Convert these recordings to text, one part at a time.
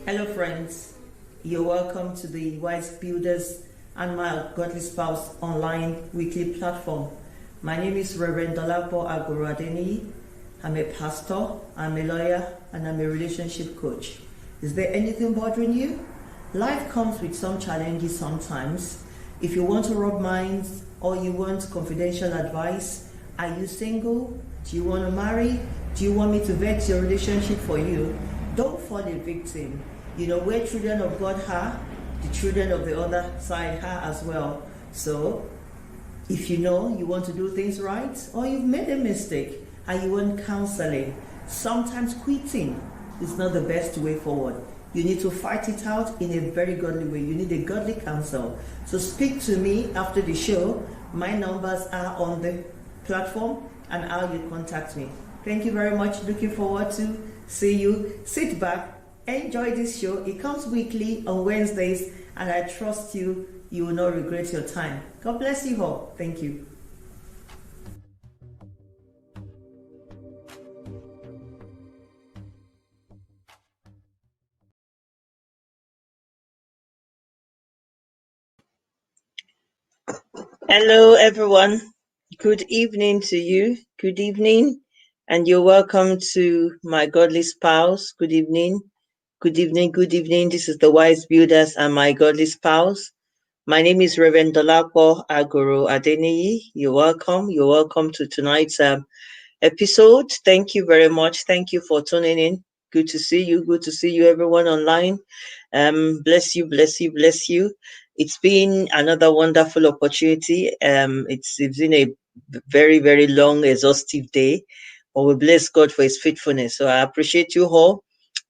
Hello, friends. You're welcome to the Wise Builders and My Godly Spouse online weekly platform. My name is Reverend Dolapo Agoradeni. I'm a pastor, I'm a lawyer, and I'm a relationship coach. Is there anything bothering you? Life comes with some challenges sometimes. If you want to rub minds or you want confidential advice, are you single? Do you want to marry? Do you want me to vet your relationship for you? Don't fall a victim. You know, where children of God are, the children of the other side are as well. So, if you know you want to do things right, or you've made a mistake and you want counseling, sometimes quitting is not the best way forward. You need to fight it out in a very godly way. You need a godly counsel. So speak to me after the show. My numbers are on the platform and how you contact me. Thank you very much. Looking forward to see you. Sit back. Enjoy this show. It comes weekly on Wednesdays, and I trust you will not regret your time. God bless you all. Thank you. Hello, everyone. Good evening to you. Good evening, and you're welcome to My Godly Spouse. Good evening. Good evening. Good evening. This is the Wise Builders and My Godly Spouse. My name is Reverend Dolapo Agoro Adeniyi. You're welcome. You're welcome to tonight's episode. Thank you very much. Thank you for tuning in. Good to see you. Good to see you, everyone online. Bless you, bless you, bless you. It's been another wonderful opportunity. It's been a very, very long, exhaustive day, but we bless God for His faithfulness. So I appreciate you all.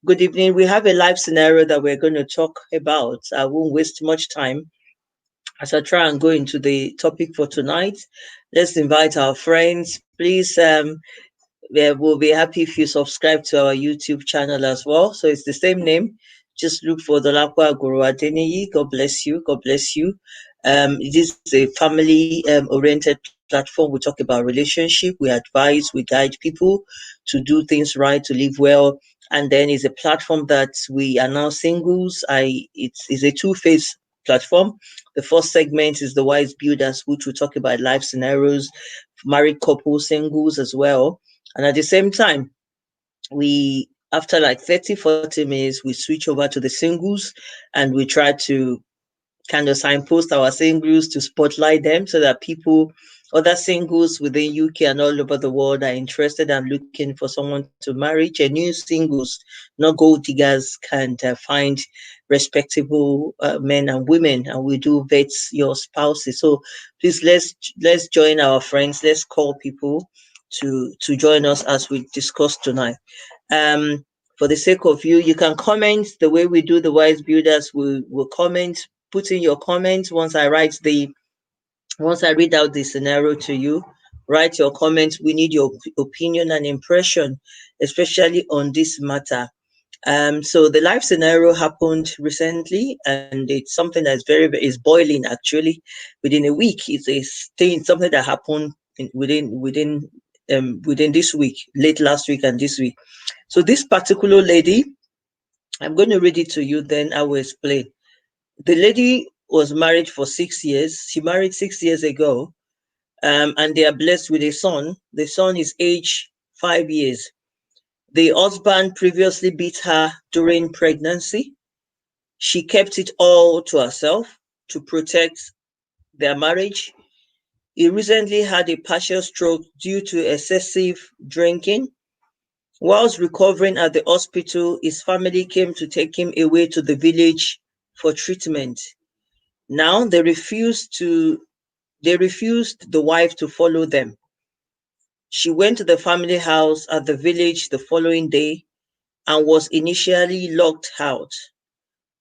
Good evening. We have a live scenario that we're going to talk about. I won't waste much time as I try and go into the topic for tonight. Let's invite our friends. Please, we'll be happy if you subscribe to our YouTube channel as well. So it's the same name. Just look for Dolapo Agoro Adeniyi. God bless you. God bless you. It is a family oriented platform. We talk about relationship. We advise, we guide people to do things right, to live well. And then it's a platform that we are now singles. It's a two-phase platform. The first segment is the Wise Builders, which we talk about life scenarios, married couples, singles as well. And at the same time, we, after like 30-40 minutes, we switch over to the singles and we try to kind of signpost our singles to spotlight them so that people, other singles within UK and all over the world are interested and looking for someone to marry. Genuine singles, not gold diggers, can find respectable men and women, and we do vet your spouses. So please let's join our friends. Let's call people to join us as we discuss tonight. For the sake of you can comment the way we do the Wise Builders. We will comment, put in your comments once I read out the scenario to you. Write your comments. We need your opinion and impression, especially on this matter. So the life scenario happened recently, and it's something that's is boiling actually within a week. It's something that happened within this week, late last week and this week. So this particular lady, I'm going to read it to you, then I will explain. The lady was married for 6 years. She married 6 years ago, and they are blessed with a son. The son is age 5 years. The husband previously beat her during pregnancy. She kept it all to herself to protect their marriage. He recently had a partial stroke due to excessive drinking. Whilst recovering at the hospital, his family came to take him away to the village for treatment. Now they refused the wife to follow them. She went to the family house at the village the following day and was initially locked out.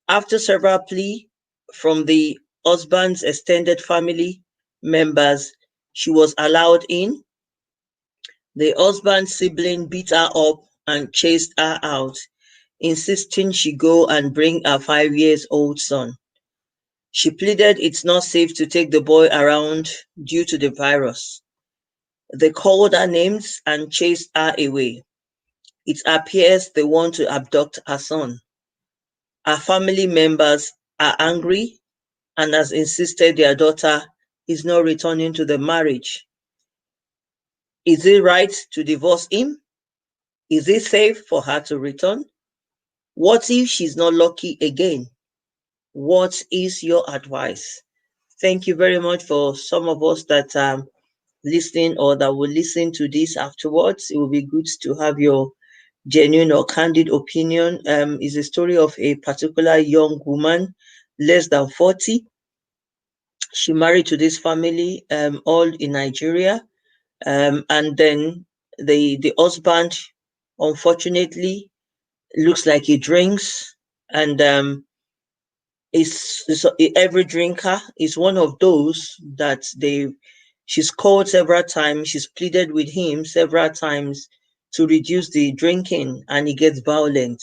After several pleas from the husband's extended family members, she was allowed in. The husband's sibling beat her up and chased her out, insisting she go and bring her 5-year-old son. She pleaded it's not safe to take the boy around due to the virus. They called her names and chased her away. It appears they want to abduct her son. Her family members are angry and has insisted their daughter is not returning to the marriage. Is it right to divorce him? Is it safe for her to return? What if she's not lucky again? What is your advice? Thank you very much for some of us that listening or that will listen to this afterwards. It will be good to have your genuine or candid opinion. Is a story of a particular young woman, less than 40. She married to this family, all in Nigeria. And then the husband, unfortunately, looks like he drinks, and is every drinker is one of those that she's called several times, she's pleaded with him several times to reduce the drinking, and he gets violent.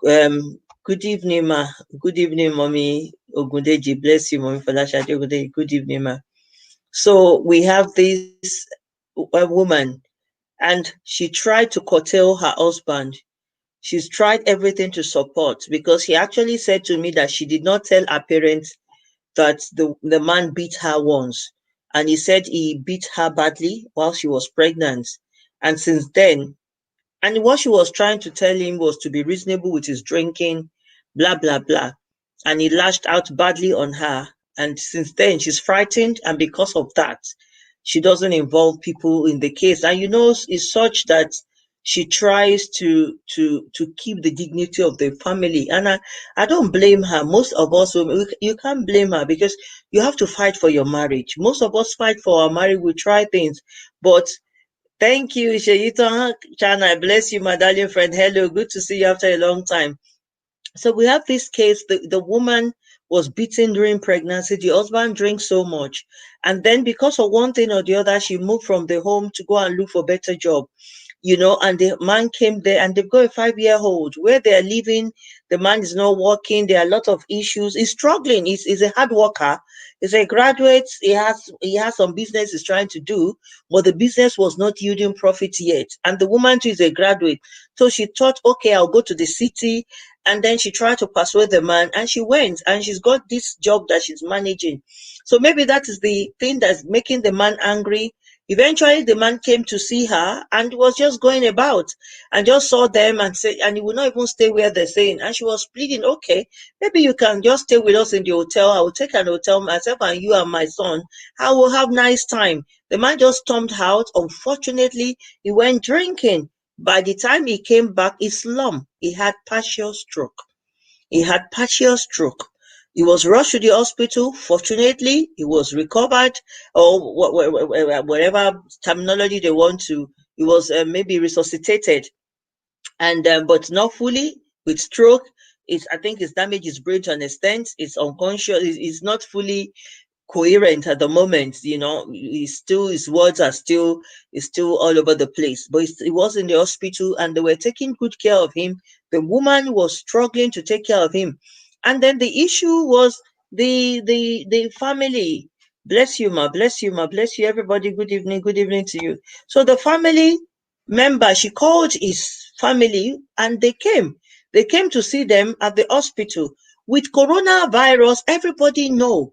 Good evening, ma. Good evening, mommy Ogundeji. Bless you, mommy Falashade Ogundeji. Good evening, ma. So we have this woman, and she tried to curtail her husband. She's tried everything to support, because he actually said to me that she did not tell her parents that the man beat her once. And he said he beat her badly while she was pregnant. And since then, and what she was trying to tell him was to be reasonable with his drinking, blah, blah, blah. And he lashed out badly on her. And since then, she's frightened. And because of that, she doesn't involve people in the case. And it's such that she tries to keep the dignity of the family. And I don't blame her. Most of us, you can't blame her, because you have to fight for your marriage. Most of us fight for our marriage. We try things. But thank you, Sheyito Chana. Bless you, my darling friend. Hello, good to see you after a long time. So we have this case. The woman was beaten during pregnancy. The husband drank so much. And then because of one thing or the other, she moved from the home to go and look for a better job. And the man came there, and they've got a 5-year-old. Where they're living, the man is not working. There are a lot of issues. He's struggling. He's a hard worker. He's a graduate. He has some business he's trying to do, but the business was not yielding profit yet. And the woman too is a graduate. So she thought, okay, I'll go to the city. And then she tried to persuade the man, and she went, and she's got this job that she's managing. So maybe that is the thing that's making the man angry. Eventually, the man came to see her and was just going about and just saw them and said, and he would not even stay where they're saying. And she was pleading, okay, maybe you can just stay with us in the hotel. I will take an hotel, myself and you and my son. I will have nice time. The man just stormed out. Unfortunately, he went drinking. By the time he came back, he slumped. He had partial stroke. He had partial stroke. He was rushed to the hospital. Fortunately, he was recovered, or whatever terminology they want to. He was maybe resuscitated, and but not fully. With stroke, I think it's damaged his brain to an extent. It's unconscious. It's not fully coherent at the moment. His words are still all over the place. But he was in the hospital, and they were taking good care of him. The woman was struggling to take care of him, and then the issue was the family. Bless you, ma. Bless you, ma. Bless you, everybody. Good evening. Good evening to you. So the family member, she called his family, and they came. They came to see them at the hospital. With coronavirus, everybody know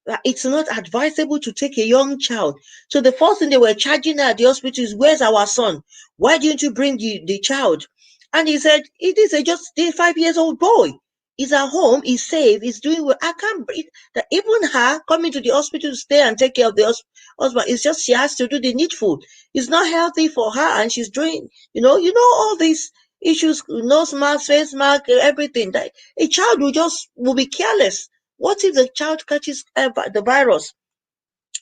that it's not advisable to take a young child. So the first thing they were charging her at the hospital is, where's our son? Why didn't you bring the child? And he said, it is just a 5 years old boy. He's at home, he's safe, he's doing well. I can't breathe. That even her coming to the hospital to stay and take care of the husband, it's just she has to do the needful. It's not healthy for her, and she's doing, all these issues, nose mask, face mask, everything. That a child will be careless. What if the child catches the virus?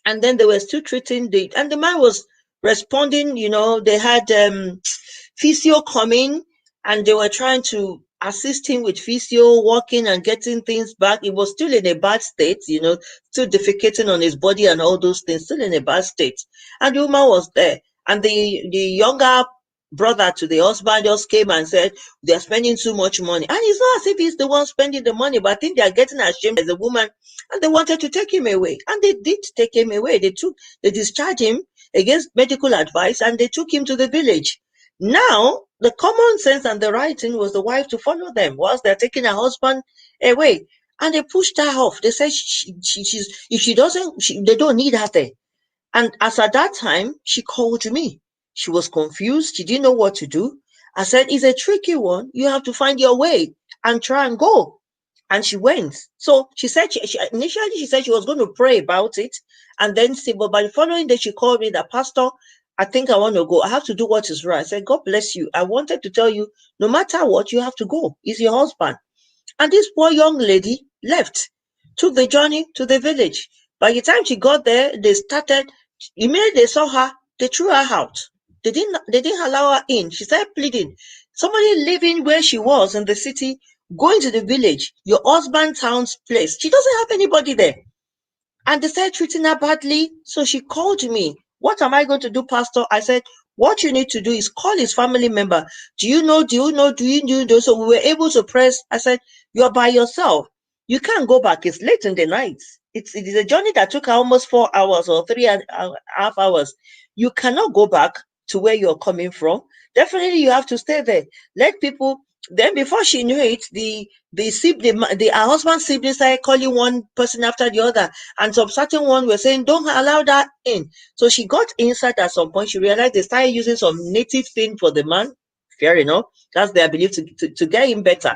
And then they were still treating and the man was responding. They had physio coming, and they were trying to assist him with physio, walking and getting things back. He was still in a bad state, still defecating on his body and all those things, still in a bad state. And the woman was there. And the younger brother to the husband just came and said, they're spending too much money. And it's not as if he's the one spending the money, but I think they're getting ashamed as a woman, and they wanted to take him away. And they did take him away. They discharged him against medical advice, and they took him to the village. Now, the common sense and the right thing was the wife to follow them whilst they're taking her husband away. And they pushed her off. They said she's if she doesn't, they don't need her there. And as at that time, she called me. She was confused. She didn't know what to do. I said, it's a tricky one. You have to find your way and try and go. And she went. So she said, initially she said she was going to pray about it and then see, but by the following day, she called me that, Pastor, I think I want to go. I have to do what is right. I said, God bless you. I wanted to tell you, no matter what, you have to go. He's your husband. And this poor young lady left, took the journey to the village. By the time she got there, they started, immediately they saw her, they threw her out. They didn't allow her in. She started pleading. Somebody living where she was in the city, going to the village, your husband's town's place. She doesn't have anybody there. And they started treating her badly. So she called me. What am I going to do, Pastor? I said, what you need to do is call his family member. Do you know? So we were able to press. I said, you're by yourself. You can't go back. It's late in the night. It is a journey that took almost 4 hours or 3.5 hours. You cannot go back to where you're coming from. Definitely you have to stay there. Let people. Then before she knew it, her husband's siblings started calling one person after the other, and some certain one were saying, don't allow that in. So she got inside at some point. She realized they started using some native thing for the man. Fair enough. That's their belief to get him better.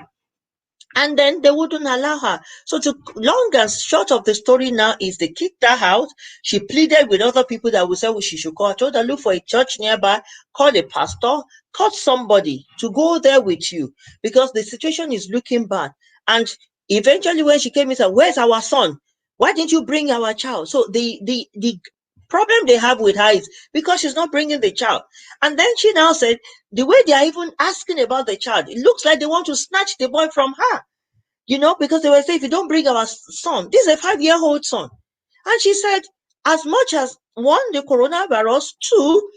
And then they wouldn't allow her. So the long and short of the story now is they kicked her out. She pleaded with other people that would say she should call. I told her, look for a church nearby, call a pastor, call somebody to go there with you, because the situation is looking bad. And eventually when she came in, said, where's our son? Why didn't you bring our child? So the problem they have with her is because she's not bringing the child. And then she now said, the way they are even asking about the child, it looks like they want to snatch the boy from her. Because they were saying, if you don't bring our son, this is a 5-year-old son. And she said, as much as one, the coronavirus, two,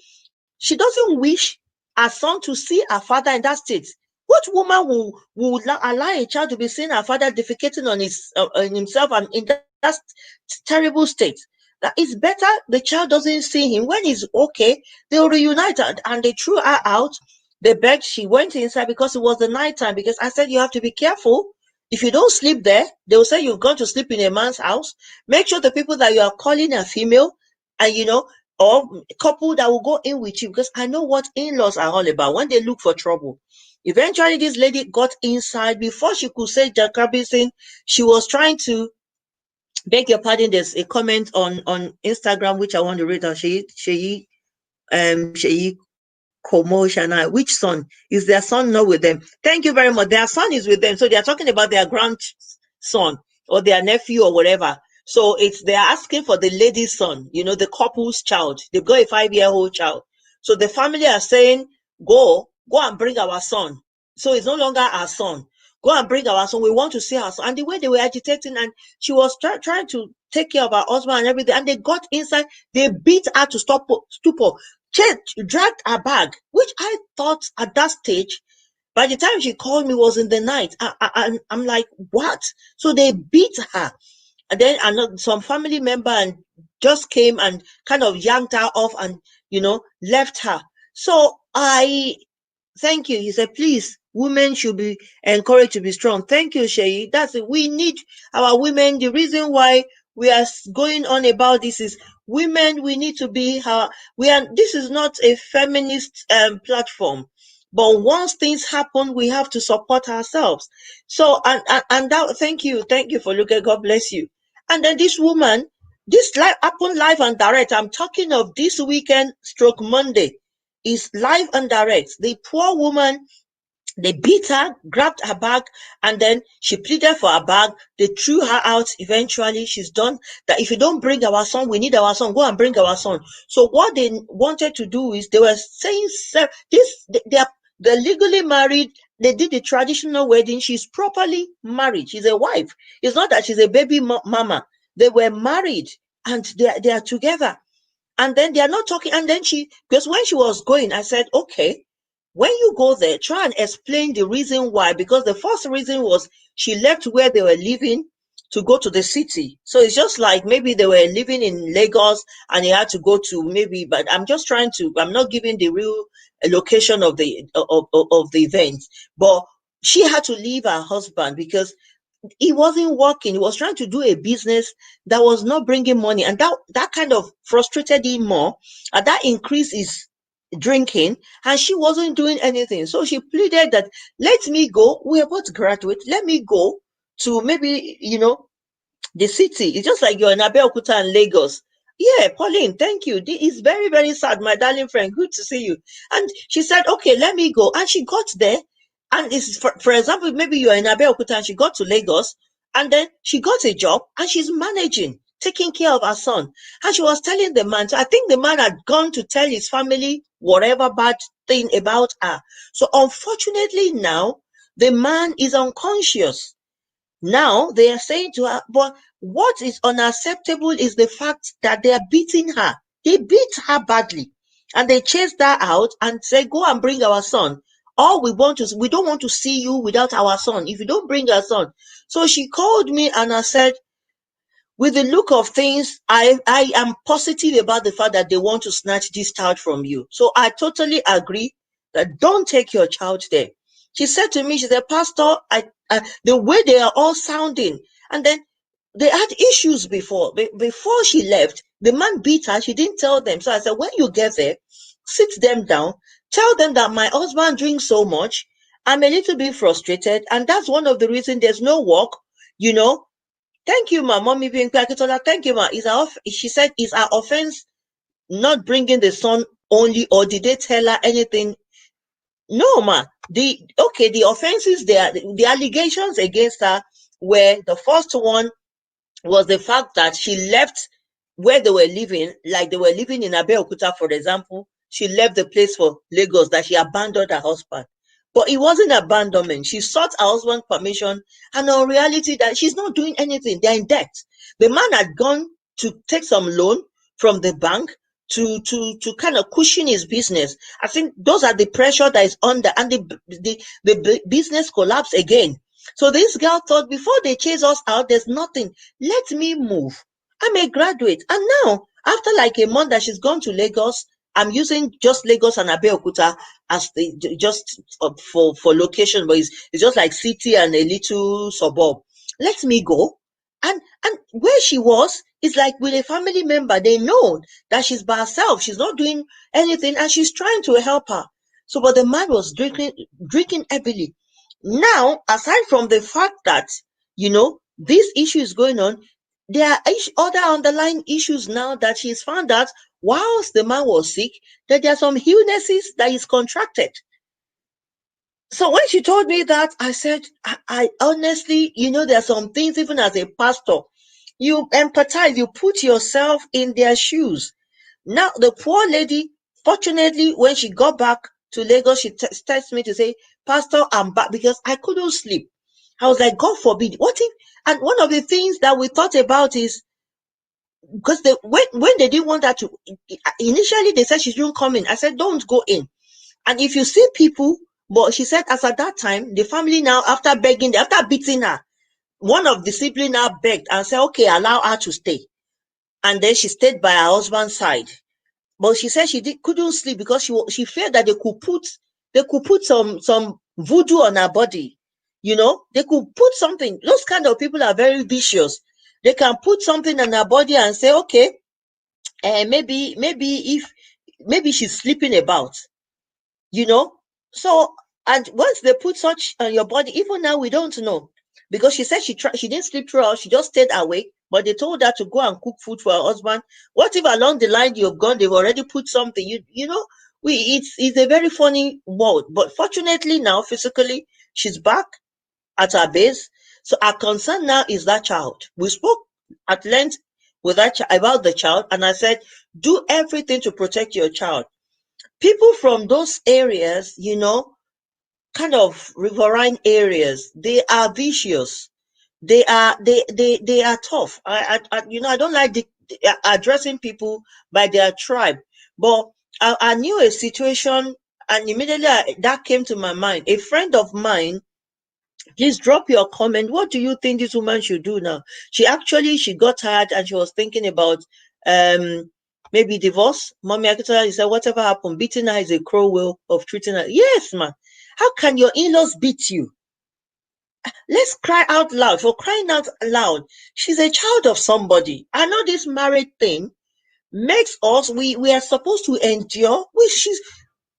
she doesn't wish her son to see her father in that state. What woman will allow a child to be seeing her father defecating on himself and in that terrible state? That it's better the child doesn't see him. When he's okay, they'll reunite, and they threw her out. They begged. She went inside because it was the night time. Because I said, you have to be careful. If you don't sleep there, they will say you've gone to sleep in a man's house. Make sure the people that you are calling are female, and or couple that will go in with you, because I know what in-laws are all about when they look for trouble. Eventually, this lady got inside. Before she could say Jacobin, she was trying to beg your pardon. There's a comment on Instagram which I want to read out. Sheyi Komo Shana. Which son? Is their son not with them? Thank you very much. Their son is with them. So they are talking about their grandson or their nephew or whatever. So they're asking for the lady's son, the couple's child. They've got a 5-year-old child. So the family are saying, go and bring our son. So it's no longer our son. Go and bring our son. We want to see our son. And the way they were agitating, and she was trying to take care of her husband and everything. And they got inside. They beat her to stupor. Dragged her bag, which I thought at that stage, by the time she called me, was in the night. I'm like, what? So they beat her. And then some family member and just came and kind of yanked her off and, left her. So thank you. He said, please, women should be encouraged to be strong. Thank you, Sheyi. That's it. We need our women. The reason why we are going on about this is women, we need to be this is not a feminist platform. But once things happen, we have to support ourselves. So, and that, thank you for looking. God bless you. And then this woman, this happened live and direct. I'm talking of this weekend, Monday, is live and direct. The poor woman, they beat her, grabbed her bag, and then she pleaded for her bag. They threw her out. Eventually, she's done. That if you don't bring our son, we need our son. Go and bring our son. So what they wanted to do is they were saying they're legally married. They did the traditional wedding. She's properly married. She's a wife. It's not that she's a baby mama. They were married and they are together. And then they are not talking. And then because when she was going, I said, okay, when you go there, try and explain the reason why. Because the first reason was she left where they were living to go to the city. So it's just like maybe they were living in Lagos and he had to go to maybe, but I'm just trying to, I'm not giving the real location of the event, but she had to leave her husband because he wasn't working. He was trying to do a business that was not bringing money, and that kind of frustrated him more. And that increased his drinking, and she wasn't doing anything. So she pleaded that let me go. We are both graduates. Let me go to maybe the city. It's just like you're in Abeokuta and Lagos. Yeah, Pauline, thank you. It's very, very sad, my darling friend. Good to see you. And she said, okay, let me go. And she got there. And it's for example, maybe you're in Abeokuta and she got to Lagos and then she got a job and she's managing, taking care of her son. And she was telling the man, so I think the man had gone to tell his family whatever bad thing about her. So unfortunately now, the man is unconscious. Now they are saying to her, but what is unacceptable is the fact that they are beating her. They beat her badly. And they chased her out and said, go and bring our son. All we don't want to see you without our son. If you don't bring our son. So she called me and I said, with the look of things, I am positive about the fact that they want to snatch this child from you. So I totally agree that don't take your child there. She said to me, she said, Pastor, the way they are all sounding, and then they had issues before. Before she left, the man beat her. She didn't tell them. So I said, when you get there, sit them down, tell them that my husband drinks so much. I'm a little bit frustrated, and that's one of the reasons there's no work, you know. Thank you, ma. Mommy being Akitola. Thank you, ma. She said, is our offense not bringing the son only, or did they tell her anything? No, ma. The offenses there, the allegations against her were, the first one was the fact that she left where they were living, like they were living in Abeokuta, for example. She left the place for Lagos, that she abandoned her husband. But it wasn't abandonment. She sought her husband's permission, and in reality that she's not doing anything. They're in debt. The man had gone to take some loan from the bank to kind of cushion his business. I think those are the pressure that is under, and the business collapsed again. So this girl thought, before they chase us out, there's nothing. Let me move. I'm a graduate. And now, after like a month that she's gone to Lagos, I'm using just Lagos and Abeokuta as just for location, but it's just like city and a little suburb. Let me go. And where she was is like with a family member. They know that she's by herself. She's not doing anything, and she's trying to help her. So, but the man was drinking heavily. Now, aside from the fact that, this issue is going on, there are other underlying issues now that she's found out whilst the man was sick, that there are some illnesses that he's contracted. So when she told me that, I said, I honestly, there are some things, even as a pastor, you empathize, you put yourself in their shoes. Now, the poor lady, fortunately, when she got back to Lagos, she texted me to say, Pastor, I'm back, because I couldn't sleep. I was like, God forbid, what if? And one of the things that we thought about is, because when they didn't want her to, initially they said she shouldn't come in. I said, don't go in. And if you see people, but she said, as at that time, the family now, after beating her, one of the siblings now begged and said, okay, allow her to stay. And then she stayed by her husband's side. But she said couldn't sleep because she feared that they could put some voodoo on her body. They could put something. Those kind of people are very vicious. They can put something on her body and say, okay, maybe she's sleeping about. So, and once they put such on your body, even now we don't know, because she said she didn't sleep throughout. She just stayed awake. But they told her to go and cook food for her husband. What if along the line you've gone, they've already put something? It's a very funny world. But fortunately now, physically, she's back at her base. So our concern now is that child. We spoke at length with about the child, and I said, do everything to protect your child. People from those areas, kind of riverine areas, they are vicious. They are tough. I don't like addressing people by their tribe, but I knew a situation, and immediately that came to my mind. A friend of mine Please drop your comment. What do you think this woman should do now? She got tired and she was thinking about maybe divorce. Mommy Akitola said, whatever happened, beating her is a cruel way of treating her. Yes, man. How can your in-laws beat you? Let's cry out loud. For crying out loud, she's a child of somebody. I know this married thing makes us, we are supposed to endure,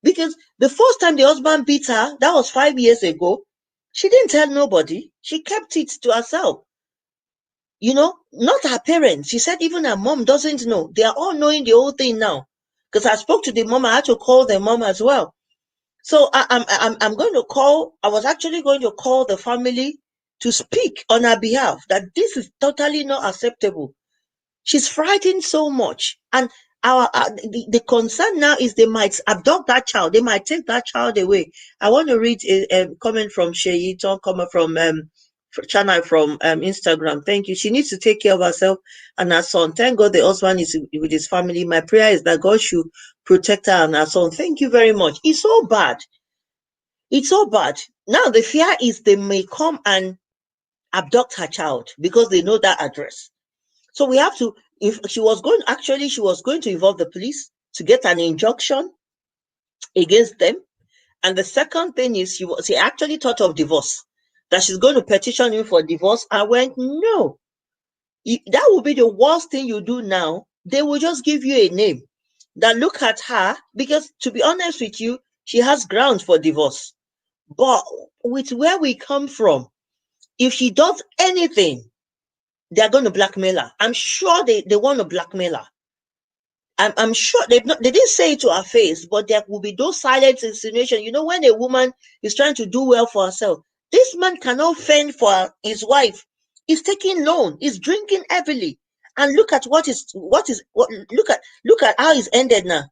because the first time the husband beat her, that was 5 years ago, she didn't tell nobody. She kept it to herself. Not her parents. She said even her mom doesn't know. They are all knowing the whole thing now. Because I spoke to the mom, I had to call the mom as well. So I'm going to call. I was actually going to call the family to speak on her behalf that this is totally not acceptable. She's frightened so much, and the concern now is they might abduct that child. They might take that child away. I want to read a comment from Sheyi, comment from channel from Instagram. Thank you. She needs to take care of herself and her son. Thank God the husband is with his family. My prayer is that God should protect her and her son. Thank you very much. It's so bad. It's so bad. Now the fear is they may come and abduct her child because they know that address. So we have to, if she was going to involve the police to get an injunction against them. And the second thing is she actually thought of divorce, that she's going to petition him for divorce. I went, no, that would be the worst thing you do now. They will just give you a name. That look at her, because to be honest with you, she has grounds for divorce. But with where we come from, if she does anything, they're going to blackmail her. I'm sure they want to blackmail her. I'm sure they didn't say it to her face, but there will be those silent insinuations. When a woman is trying to do well for herself, this man cannot fend for his wife. He's taking loan. He's drinking heavily, and look at look at how it's ended now.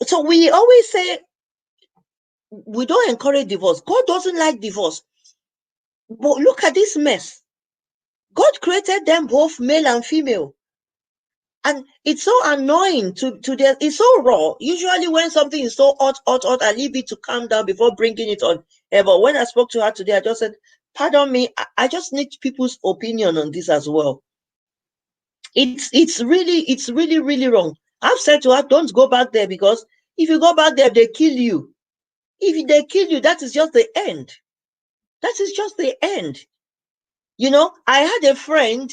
So we always say we don't encourage divorce. God doesn't like divorce, but look at this mess. God created them both male and female. And it's so annoying it's so raw. Usually when something is so hot, I leave it to calm down before bringing it on. But when I spoke to her today, I just said, pardon me, I just need people's opinion on this as well. It's really, really wrong. I've said to her, don't go back there, because if you go back there, they kill you. If they kill you, that is just the end. That is just the end. I had a friend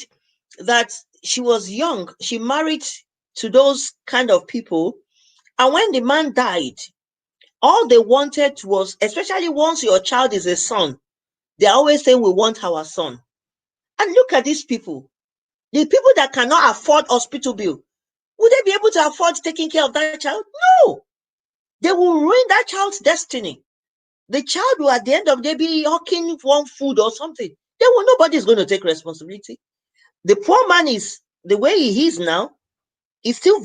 that she was young. She married to those kind of people. And when the man died, all they wanted was, especially once your child is a son, they always say, we want our son. And look at these people. The people that cannot afford hospital bill, would they be able to afford taking care of that child? No. They will ruin that child's destiny. The child will at the end of the day be hawking one food or something. Nobody's going to take responsibility. The poor man is, the way he is now, is still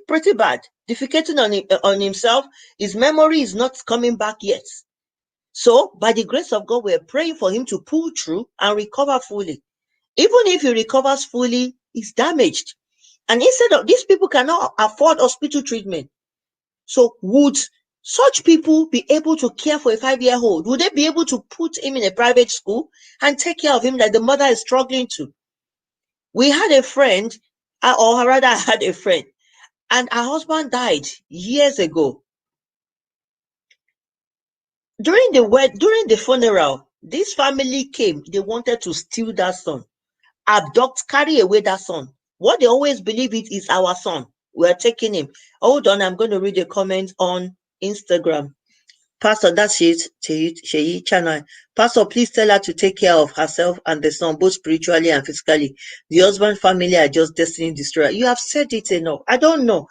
pretty bad, defecating on himself. His memory is not coming back yet. So by the grace of God, we're praying for him to pull through and recover fully. Even if he recovers fully, he's damaged. And instead of, these people cannot afford hospital treatment. So would such people be able to care for a 5-year-old? Would they be able to put him in a private school and take care of him like the mother is struggling to? We had a friend, or rather I had a friend, and her husband died years ago. During the funeral, this family came. They wanted to steal that son, abduct, carry away that son. What they always believe it is our son. We're taking him. Hold on, I'm going to read a comment on Instagram. Pastor, that's it, Sheyi Channel. Pastor, please tell her to take care of herself and the son, both spiritually and physically. The husband family are just destiny destroyer. You have said it enough. I don't know.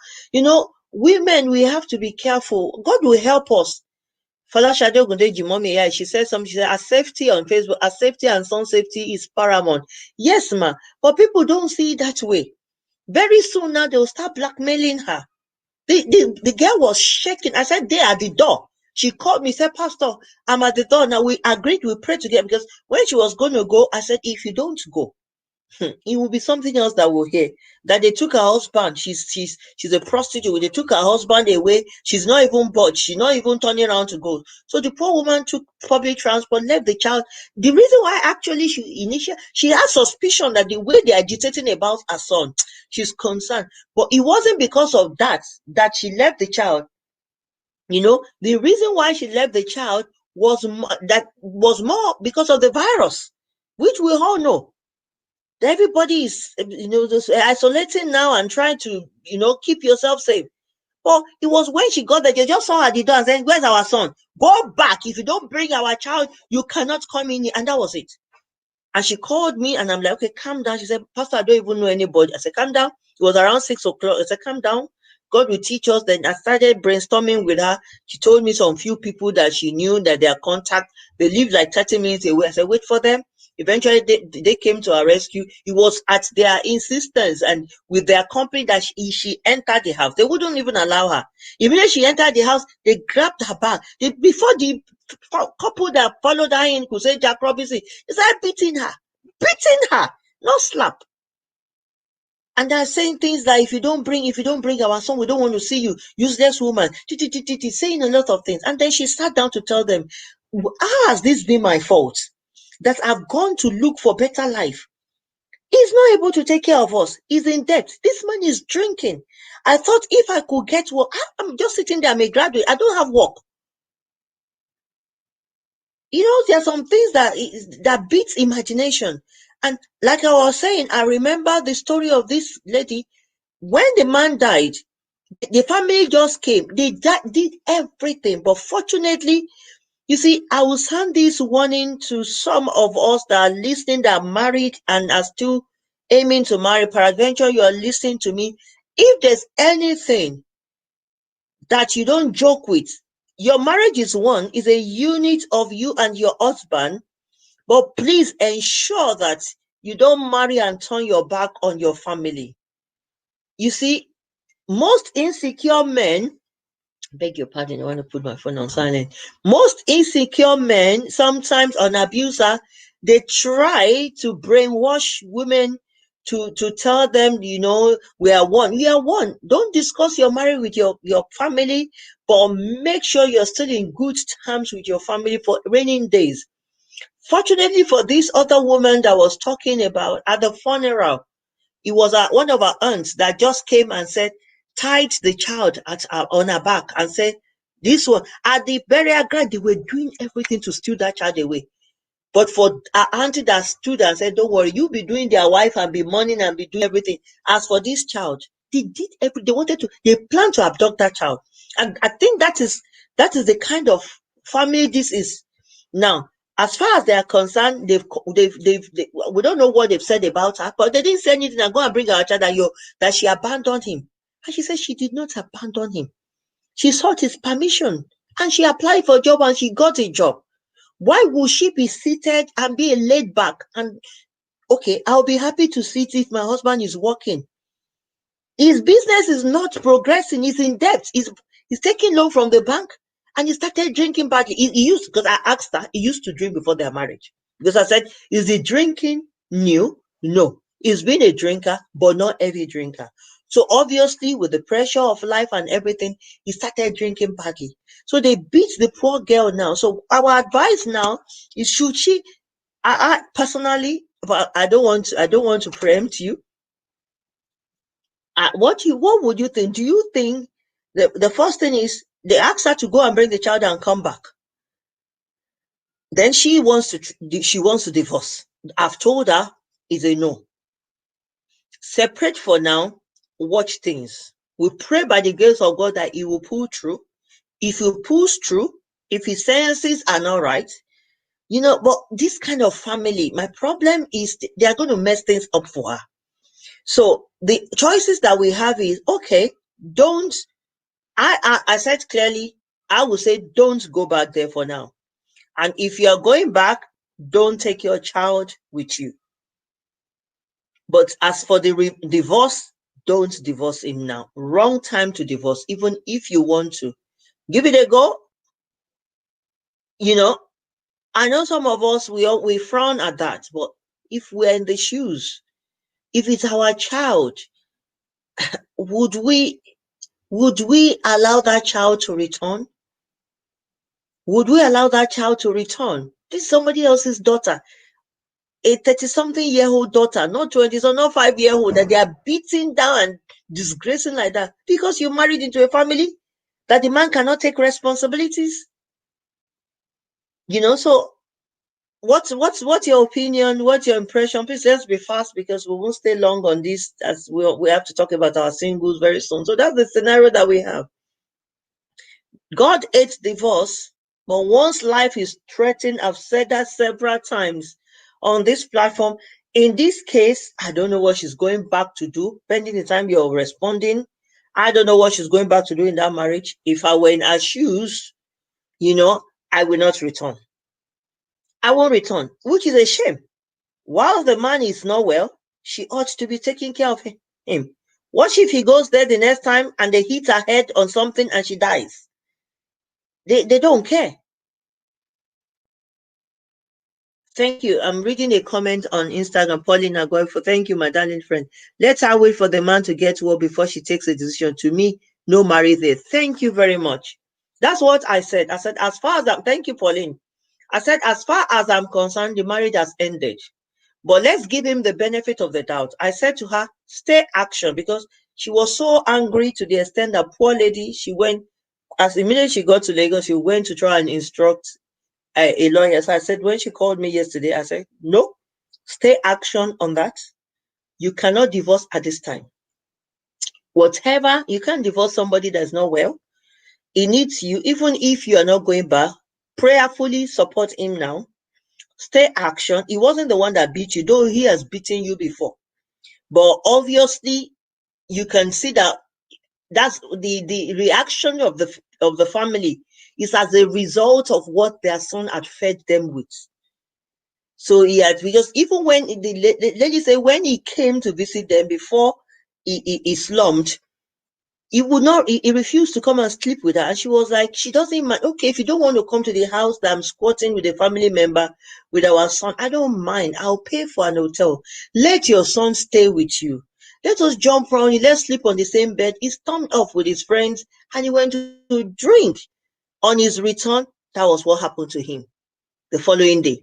Women, we have to be careful. God will help us. Falashade Ogundeji, mommy, yeah, she said something. She said, our safety on Facebook, our safety and son safety is paramount. Yes, ma, but people don't see it that way. Very soon now, they'll start blackmailing her. The girl was shaking. I said, they're at the door. She called me, said, Pastor, I'm at the door. Now we agreed, we prayed together, because when she was going to go, I said, if you don't go, it will be something else that we'll hear. That they took her husband. She's a prostitute. They took her husband away. She's not even bought. She's not even turning around to go. So the poor woman took public transport, left the child. The reason why actually she has suspicion that the way they are agitating about her son, she's concerned. But it wasn't because of that she left the child. The reason why she left the child was more because of the virus, which we all know. Everybody is, just isolating now and trying to, keep yourself safe. But it was when she got there, they just saw her at the door and said, "Where's our son? Go back. If you don't bring our child, you cannot come in." And that was it. And she called me and I'm like, "Okay, calm down." She said, "Pastor, I don't even know anybody." I said, "Calm down." It was around 6 o'clock. I said, "Calm down. God will teach us." Then I started brainstorming with her. She told me some few people that she knew that their contact, they lived like 30 minutes away. I said, "Wait for them." Eventually, they came to our rescue. It was at their insistence and with their company that she entered the house. They wouldn't even allow her. Immediately she entered the house, they grabbed her bag. Before the couple that followed her in could say Jack Robinson, they started beating her, not slap. And they're saying things like, if you don't bring our son, we don't want to see you, useless woman, saying a lot of things. And then she sat down to tell them, how has this been my fault? That I've gone to look for better life. He's not able to take care of us. He's in debt. This man is drinking. I thought if I could get work, I'm just sitting there, I'm a graduate, I don't have work. There are some things that beats imagination. And like I was saying, I remember the story of this lady. When the man died, the family just came. They did everything. But fortunately, you see, I will send this warning to some of us that are listening, that are married and are still aiming to marry. Peradventure, you are listening to me. If there's anything that you don't joke with, your marriage is a unit of you and your husband. But please ensure that you don't marry and turn your back on your family. You see, most insecure men, beg your pardon, I want to put my phone on silent. Most insecure men, sometimes an abuser, they try to brainwash women to tell them, we are one. We are one. Don't discuss your marriage with your family, but make sure you're still in good terms with your family for raining days. Fortunately for this other woman that was talking about at the funeral, it was one of her aunts that just came and said, tied the child on her back and said, this one, at the burial ground, they were doing everything to steal that child away. But for her auntie that stood and said, "Don't worry, you be doing their wife and be mourning and be doing everything." As for this child, they did they planned to abduct that child. And I think that is the kind of family this is. Now, as far as they are concerned, we don't know what they've said about her, but they didn't say anything and go and bring our child that she abandoned him. And she said she did not abandon him. She sought his permission and she applied for a job and she got a job. Why would she be seated and be laid back? And okay, I'll be happy to sit if my husband is working. His business is not progressing. He's in debt. He's taking loan from the bank and he started drinking badly. He used, because I asked her, he used to drink before their marriage. Because I said, is he drinking new? No. He's been a drinker, but not heavy drinker. So obviously, with the pressure of life and everything, he started drinking badly. So they beat the poor girl now. So our advice now is, should she? I personally, but I don't want to preempt you. What would you think? Do you think the first thing is they ask her to go and bring the child and come back? Then she wants to divorce. I've told her is a no. Separate for now. Watch things. We pray by the grace of God that he will pull through. If he pulls through, if his senses are not right, but this kind of family, my problem is they are going to mess things up for her. So the choices that we have is, okay, don't, I said clearly, I would say don't go back there for now. And if you're going back, don't take your child with you. But as for the divorce, don't divorce him now. Wrong time to divorce, even if you want to. Give it a go. I know some of us, we frown at that, but if we're in the shoes, If it's our child, would we allow that child to return? Would we allow that child to return? This is somebody else's daughter, a 30-something-year-old daughter, not 20, so not 5-year-old, that they are beating down and disgracing like that because you married into a family that the man cannot take responsibilities. So what's your opinion? What's your impression? Please, let's be fast because we won't stay long on this, as we have to talk about our singles very soon. So that's the scenario that we have. God hates divorce, but once life is threatened, I've said that several times on this platform. In this case, I don't know what she's going back to do, pending the time you're responding. I don't know what she's going back to do in that marriage. If I were in her shoes, I will not return. I won't return, which is a shame. While the man is not well, she ought to be taking care of him. What if he goes there the next time and they hit her head on something and she dies? They don't care. Thank you. I'm reading a comment on Instagram. Paulina going for thank you, my darling friend. Let her wait for the man to get well before she takes a decision. To me, no marry there. Thank you very much. That's what I said. I said, as far as thank you, Pauline. I said, as far as I'm concerned, the marriage has ended. But let's give him the benefit of the doubt. I said to her, stay action, because she was so angry to the extent that poor lady, she went, as immediately she got to Lagos, she went to try and instruct a lawyer. So I said, when she called me yesterday, I said, no, stay action on that. You cannot divorce at this time. Whatever, you can't divorce somebody that's not well. He needs you, even if you are not going back, prayerfully support him now. Stay action. He wasn't the one that beat you, though he has beaten you before. But obviously, you can see that that's the reaction of the family is as a result of what their son had fed them with. So he had, because even when the lady said when he came to visit them before he slumped, he would not, he refused to come and sleep with her. And she was like, she doesn't mind. Okay, if you don't want to come to the house that I'm squatting with a family member, with our son, I don't mind. I'll pay for an hotel. Let your son stay with you. Let us jump around. Let's sleep on the same bed. He stormed off with his friends and he went to drink. On his return, that was what happened to him the following day.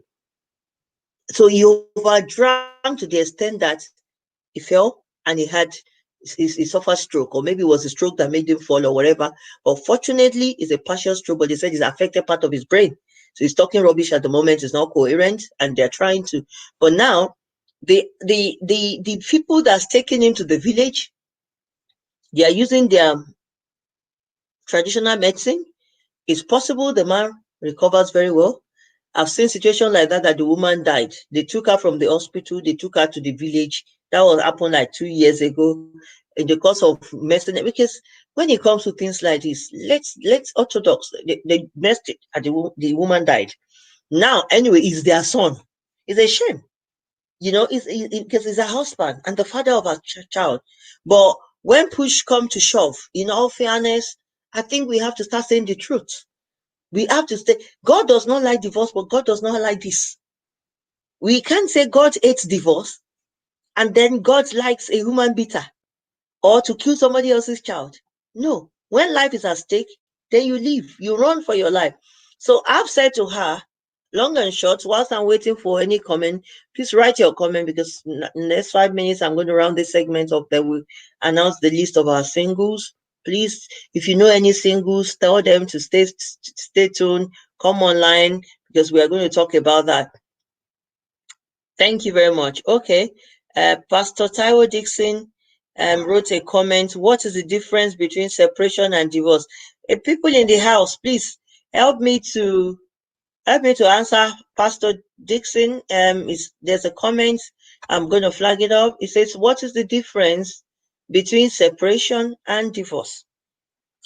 So he overdrank to the extent that he fell and he suffered stroke, or maybe it was a stroke that made him fall or whatever. But fortunately, it's a partial stroke, but they said it's affected part of his brain. So he's talking rubbish at the moment, it's not coherent, and they're trying to. But now, the people that's taking him to the village, they are using their traditional medicine. It's possible the man recovers very well. I've seen situations like that the woman died. They took her from the hospital, they took her to the village. That was happened like 2 years ago in the course of messing it. Because when it comes to things like this, let's Orthodox, they messed it and the woman died. Now, anyway, it's their son. It's a shame. Because he's a husband and the father of a child. But when push come to shove, in all fairness, I think we have to start saying the truth. We have to say, God does not like divorce, but God does not like this. We can't say God hates divorce and then God likes a human beater or to kill somebody else's child. No. When life is at stake, then you leave. You run for your life. So I've said to her, long and short, whilst I'm waiting for any comment, please write your comment, because in the next 5 minutes, I'm going to round this segment up. That will announce the list of our singles. Please, if you know any singles, tell them to stay tuned, come online, because we are going to talk about that. Thank you very much. Okay. Pastor Taiwo Dixon wrote a comment. What is the difference between separation and divorce? People in the house, please help me to answer Pastor Dixon. There's a comment. I'm going to flag it up. It says, what is the difference between separation and divorce?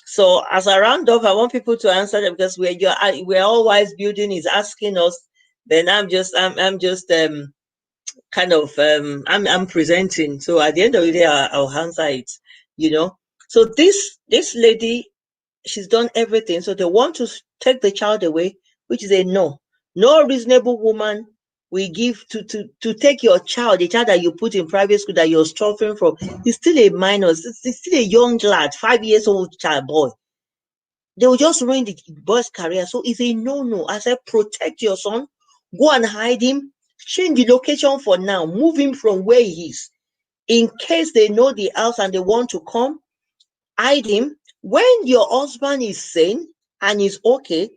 So as a roundup, I want people to answer that, because we're all wise building is asking us. Then I'm just kind of I'm presenting. So at the end of the day, I'll answer it. So this lady, she's done everything. So they want to take the child away, which is a no. No reasonable woman we give to take your child, the child that you put in private school that you're suffering from, he's still a minor, he's still a young lad, 5 years old child boy. They will just ruin the boy's career. So it's a no. I said, protect your son, go and hide him, change the location for now, move him from where he is. In case they know the house and they want to come, hide him. When your husband is sane and is okay,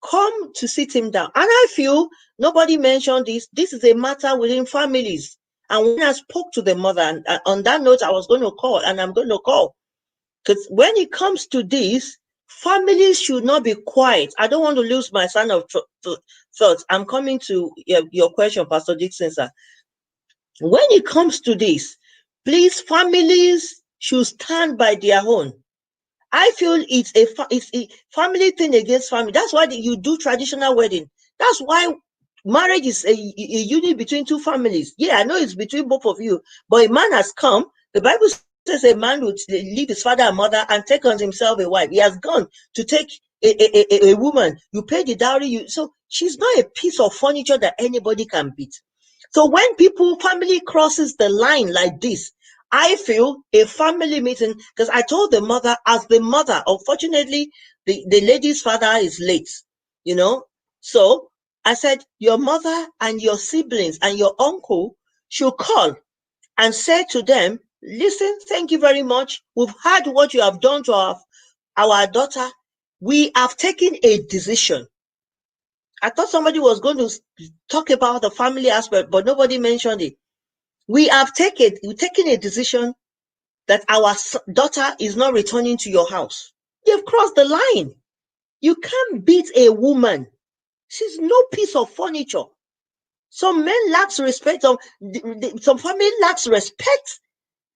come to sit him down. And I feel nobody mentioned this. This is a matter within families. And when I spoke to the mother, and on that note, I was going to call, and I'm going to call. Because when it comes to this, families should not be quiet. I don't want to lose my son of thoughts. I'm coming to your question, Pastor Dixon, sir. When it comes to this, please, families should stand by their own. I feel it's a family thing against family. That's why you do traditional wedding. That's why marriage is a union between two families. Yeah, I know it's between both of you, but a man has come. The Bible says a man would leave his father and mother and take on himself a wife. He has gone to take a woman. You pay the dowry. So she's not a piece of furniture that anybody can beat. So when family crosses the line like this, I feel a family meeting, because I told the mother, as the mother, unfortunately, the lady's father is late, So I said, your mother and your siblings and your uncle should call and say to them, listen, thank you very much. We've heard what you have done to our daughter. We have taken a decision. I thought somebody was going to talk about the family aspect, but nobody mentioned it. We've taken a decision that our daughter is not returning to your house. You've crossed the line. You can't beat a woman. She's no piece of furniture. Some men lacks respect. Some family lacks respect.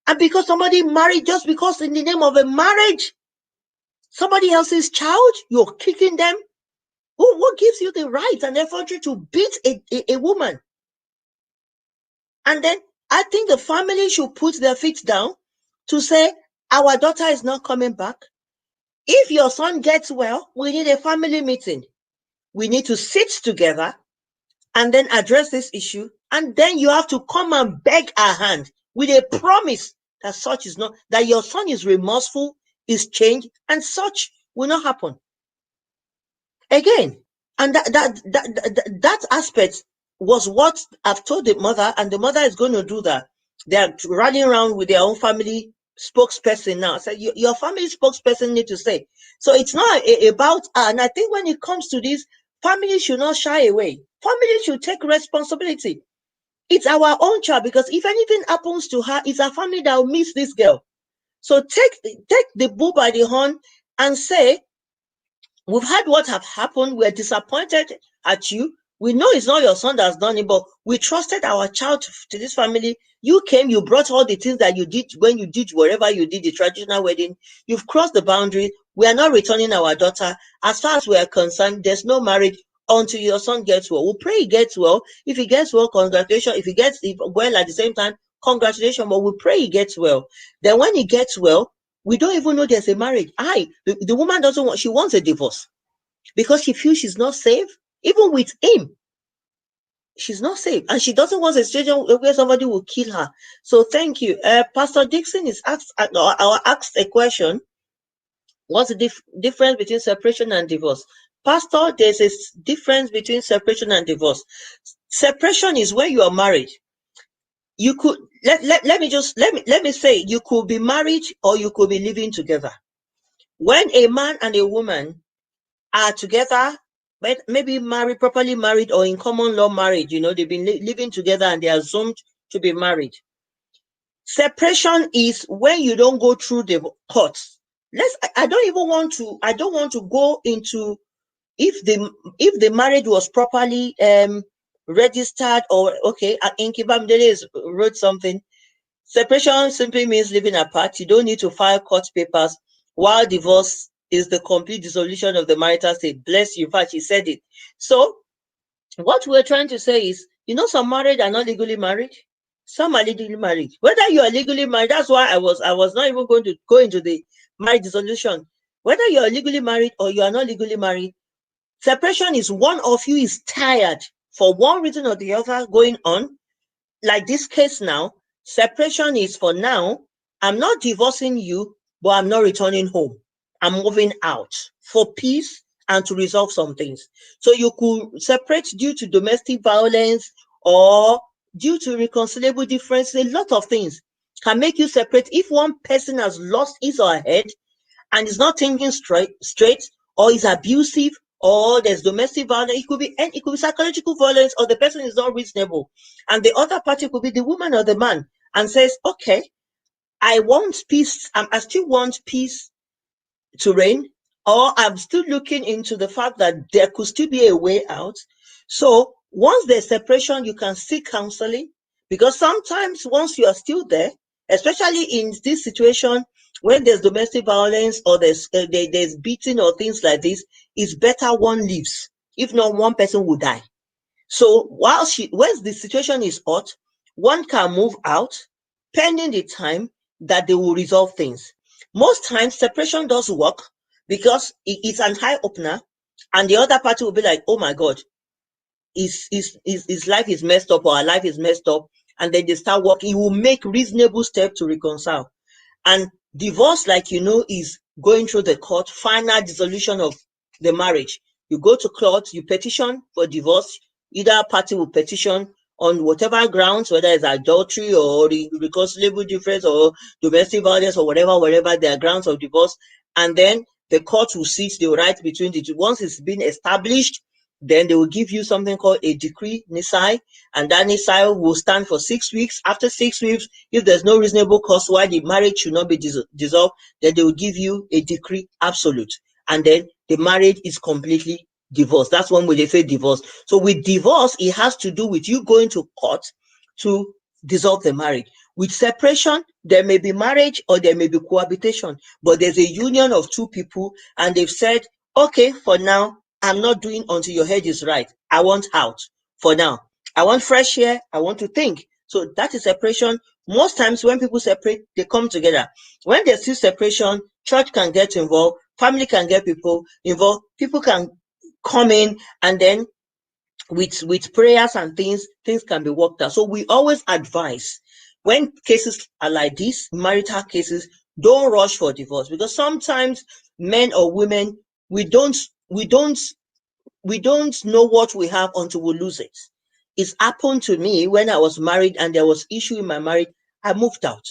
And because somebody married, just because in the name of a marriage, somebody else's child, you're kicking them. What gives you the right and authority to beat a woman? And then I think the family should put their feet down to say, our daughter is not coming back. If your son gets well, we need a family meeting. We need to sit together and then address this issue. And then you have to come and beg our hand with a promise that such is not, that your son is remorseful, is changed, and such will not happen again. And that aspect was what I've told the mother, and the mother is going to do that. They're running around with their own family spokesperson now. So your family spokesperson need to say. So it's not about, and I think when it comes to this, families should not shy away. Families should take responsibility. It's our own child, because if anything happens to her, it's our family that will miss this girl. So take the bull by the horn and say, we've had what have happened. We're disappointed at you. We know it's not your son that's done it, but we trusted our child to this family. You came, you brought all the things that you did when you did whatever you did, the traditional wedding. You've crossed the boundary. We are not returning our daughter. As far as we are concerned, there's no marriage until your son gets well. We'll pray he gets well. If he gets well, congratulations. If he gets well at the same time, congratulations. But we pray he gets well. Then when he gets well, we don't even know there's a marriage. The woman doesn't want, she wants a divorce because she feels she's not safe. Even with him, she's not safe. And she doesn't want a situation where somebody will kill her. So thank you. Pastor Dixon is asked a question. What's the difference between separation and divorce? Pastor, there's a difference between separation and divorce. Separation is when you are married. You could let me say, you could be married or you could be living together. When a man and a woman are together, but maybe married, properly married, or in common law marriage, they've been living together and they are assumed to be married. Separation is when you don't go through the courts. I don't want to go into if the marriage was properly registered, or okay, Nkibamdele wrote something. Separation simply means living apart. You don't need to file court papers, while divorce is the complete dissolution of the marital state. Bless you. In fact, she said it. So what we're trying to say is, some married are not legally married. Some are legally married. Whether you are legally married, that's why I was not even going to go into the marriage dissolution. Whether you are legally married or you are not legally married, separation is one of you is tired for one reason or the other going on, like this case now, separation is for now. I'm not divorcing you, but I'm not returning home. I'm moving out for peace and to resolve some things. So you could separate due to domestic violence or due to reconcilable differences. A lot of things can make you separate if one person has lost his or her head and is not thinking straight, or is abusive, or there's domestic violence. It could be psychological violence, or the person is not reasonable, and the other party could be the woman or the man, and says, okay, I want peace. I still want peace to reign, or I'm still looking into the fact that there could still be a way out. So once there's separation, you can seek counseling, because sometimes once you are still there, especially in this situation when there's domestic violence or there's beating or things like this, it's better one leaves. If not, one person will die. So once the situation is hot, one can move out pending the time that they will resolve things. Most times, separation does work because it's an eye opener, and the other party will be like, "Oh my God, his life is messed up, or our life is messed up," and then they start working. It will make reasonable steps to reconcile. And divorce, like is going through the court, final dissolution of the marriage. You go to court, you petition for divorce. Either party will petition on whatever grounds, whether it's adultery or irreconcilable difference or domestic violence or whatever their grounds of divorce. And then the court will sit, they will write between the two. Once it's been established, then they will give you something called a decree nisi, and that nisi will stand for 6 weeks. After 6 weeks, if there's no reasonable cause why the marriage should not be dissolved, then they will give you a decree absolute, and then the marriage is completely divorced. That's one way they say divorce. So with divorce, it has to do with you going to court to dissolve the marriage. With separation, there may be marriage or there may be cohabitation, but there's a union of two people, and they've said, okay, for now, I'm not doing until your head is right. I want out for now. I want fresh air. I want to think. So that is separation. Most times when people separate, they come together. When there's still separation, church can get involved, family can get people involved, people can come in, and then with prayers and things can be worked out. So we always advise, when cases are like this, marital cases, don't rush for divorce, because sometimes men or women, we don't know what we have until we lose it. It's happened to me when I was married and there was issue in my marriage. I moved out.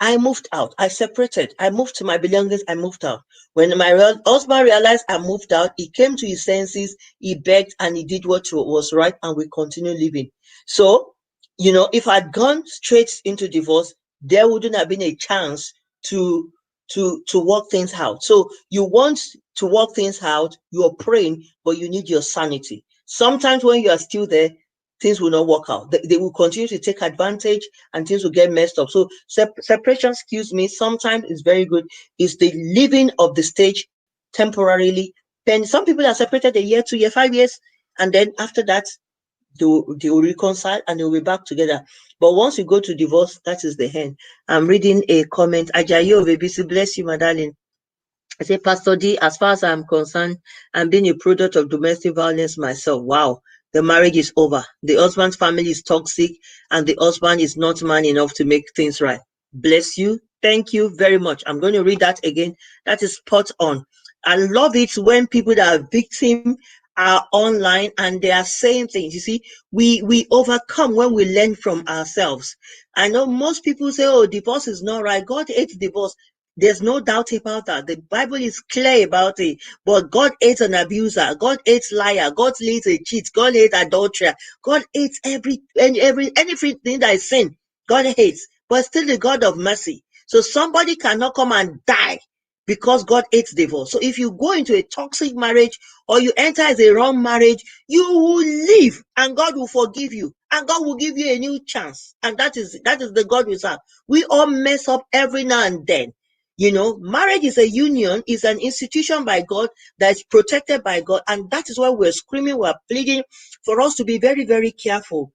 I separated. I moved to my belongings. I moved out. When my husband realized I moved out, he came to his senses. He begged and he did what was right, and we continue living. So, if I'd gone straight into divorce, there wouldn't have been a chance to work things out. So you want to work things out, you're praying, but you need your sanity. Sometimes when you are still there, things will not work out. They will continue to take advantage, and things will get messed up. So separation, excuse me, sometimes is very good. It's the living of the stage temporarily. Then some people are separated a year, 2 years, 5 years, and then after that, they will reconcile and they will be back together. But once you go to divorce, that is the end. I'm reading a comment. Ajayi Ovebisi, bless you, my darling. I say, Pastor D, as far as I'm concerned, I'm being a product of domestic violence myself. Wow. The marriage is over. The husband's family is toxic, and the husband is not man enough to make things right. Bless you. Thank you very much. I'm going to read that again. That is spot on. I love it when people that are victim are online and they are saying things. You see, we overcome when we learn from ourselves. I know most people say, oh, divorce is not right. God hates divorce. There's no doubt about that. The Bible is clear about it. But God hates an abuser. God hates liar. God hates a cheat. God hates adulterer. God hates anything that is sin. God hates. But still the God of mercy. So somebody cannot come and die because God hates divorce. So if you go into a toxic marriage or you enter as a wrong marriage, you will leave and God will forgive you. And God will give you a new chance. And that is the God we serve. We all mess up every now and then. Marriage is a union, is an institution by God that is protected by God. And that is why we're screaming, we're pleading for us to be very, very careful.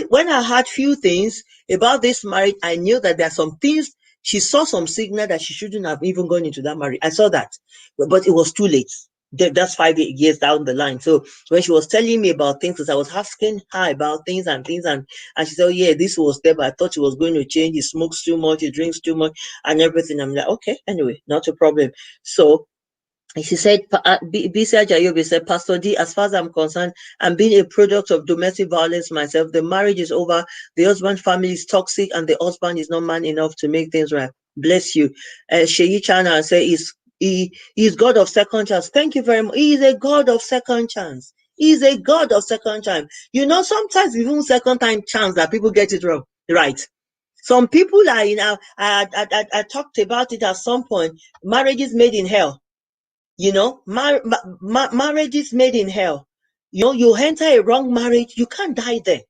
When I heard few things about this marriage, I knew that there are some things. She saw some signal that she shouldn't have even gone into that marriage. I saw that, but it was too late. That's 5 years down the line. So when she was telling me about things, as I was asking her about things, and she said, oh yeah, this was there, but I thought she was going to change. He smokes too much, he drinks too much, and I'm like, okay, anyway, not a problem. So she said, Bisi Ajayobi said, Pastor D, as far as I'm concerned, I'm being a product of domestic violence myself. The marriage is over. The husband family is toxic, and the husband is not man enough to make things right. Bless you. Sheyi Chana said, he's God of second chance. Thank you very much. He is a God of second chance. He is a God of second chance. You know, sometimes even second time chance that people get it wrong. Right. Some people are, I talked about it at some point. Marriages made in hell. Marriage is made in hell. You enter a wrong marriage, you can't die there.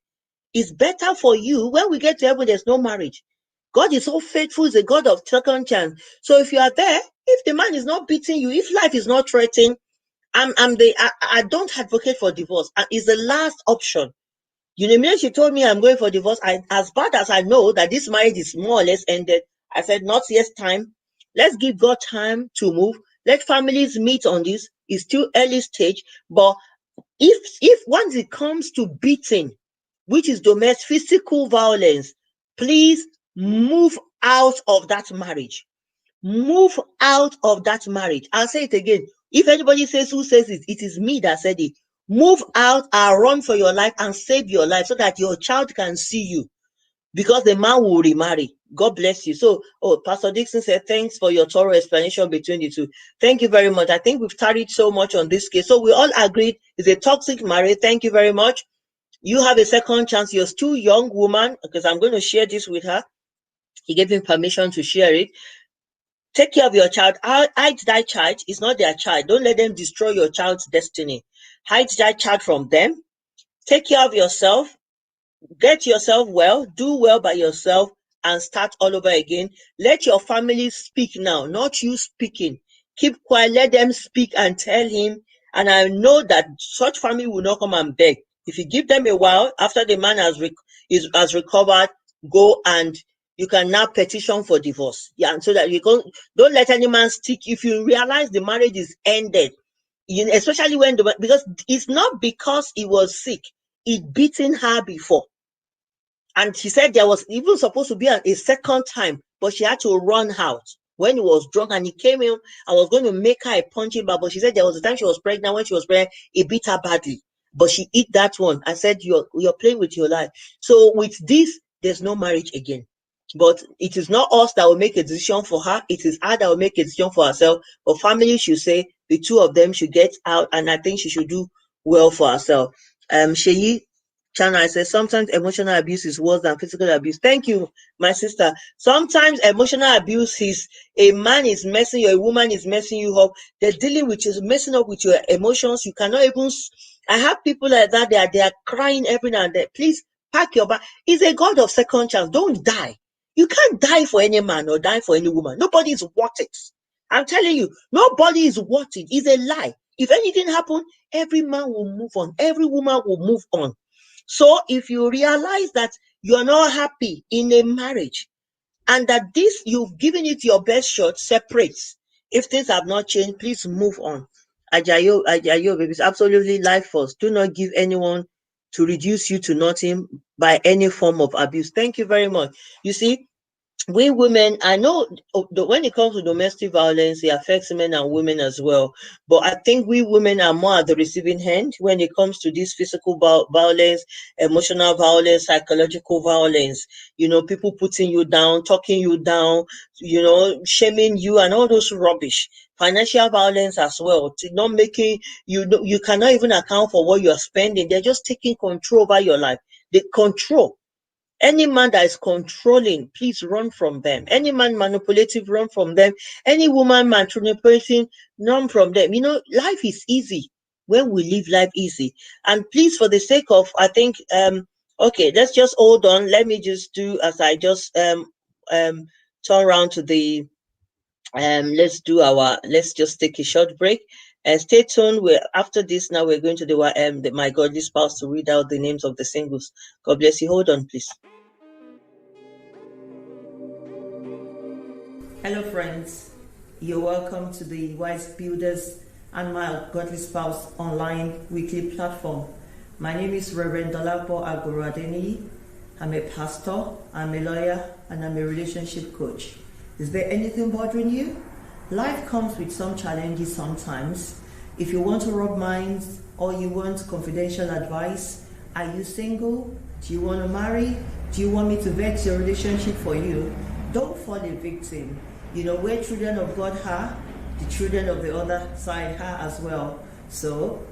It's better for you. When we get to heaven, there's no marriage. God is so faithful, he's a God of second chance. So if you are there, if the man is not beating you, if life is not threatening, I don't advocate for divorce. It's the last option. The minute she told me I'm going for divorce, as bad as I know that this marriage is more or less ended, I said, not yet time. Let's give God time to move. Let families meet on this. It's still early stage. But if once it comes to beating, which is domestic physical violence, please move out of that marriage. Move out of that marriage. I'll say it again. If anybody says who says it, it is me that said it. Move out and run for your life and save your life so that your child can see you, because the man will remarry. God bless you. So, Pastor Dixon said, thanks for your thorough explanation between the two. Thank you very much. I think we've tarried so much on this case. So we all agreed it's a toxic marriage. Thank you very much. You have a second chance. You're still young woman, because I'm going to share this with her. He gave me permission to share it. Take care of your child. Hide that child. It's not their child. Don't let them destroy your child's destiny. Hide that child from them. Take care of yourself. Get yourself well. Do well by yourself and start all over again. Let your family speak now, not you speaking. Keep quiet. Let them speak and tell him. And I know that such family will not come and beg. If you give them a while, after the man has recovered, go and you can now petition for divorce. Yeah, and so that don't let any man stick. If you realize the marriage is ended, especially because it's not because he was sick, he'd beaten her before. And she said there was even supposed to be a second time, but she had to run out when he was drunk, and he came in. I was going to make her a punching bag, but she said there was a time she was pregnant. When she was pregnant, he beat her badly, but she eat that one. I said, you're playing with your life. So with this, there's no marriage again. But it is not us that will make a decision for her. It is her that will make a decision for herself. But family should say the two of them should get out, and I think she should do well for herself. Sheyi Chana, I said sometimes emotional abuse is worse than physical abuse. Thank you, my sister. Sometimes emotional abuse is a man is messing you, a woman is messing you up. They're dealing with you, messing up with your emotions. You cannot even. I have people like that. They are crying every now and then. Please pack your bag. He's a God of second chance. Don't die. You can't die for any man or die for any woman. Nobody is worth it. I'm telling you, nobody is worth it. It's a lie. If anything happens, every man will move on. Every woman will move on. So if you realize that you're not happy in a marriage and that this you've given it your best shot, separate. If things have not changed, please move on. Ajayo, baby, it's absolutely life force. Do not give anyone to reduce you to nothing by any form of abuse. Thank you very much. You see, we women, I know when it comes to domestic violence, it affects men and women as well. But I think we women are more at the receiving end when it comes to this physical violence, emotional violence, psychological violence. People putting you down, talking you down, shaming you, and all those rubbish. Financial violence as well, not making you cannot even account for what you're spending. They're just taking control over your life. They control. Any man that is controlling, please run from them. Any man manipulative, run from them. Any woman manipulating, run from them. Life is easy when we live life easy. And please, for the sake of, I think, okay, let's just hold on. Let me just do as I just turn around to the let's just take a short break. Stay tuned. After this, now we're going to the My Godly Spouse to read out the names of the singles. God bless you. Hold on, please. Hello, friends. You're welcome to the Wise Builders and my Godly Spouse online weekly platform. My name is Reverend Dolapo Agoradeni. I'm a pastor, I'm a lawyer, and I'm a relationship coach. Is there anything bothering you? Life comes with some challenges sometimes. If you want to rub minds or you want confidential advice, are you single? Do you want to marry? Do you want me to vet your relationship for you? Don't fall a victim. You know, where children of God are, the children of the other side are as well. So,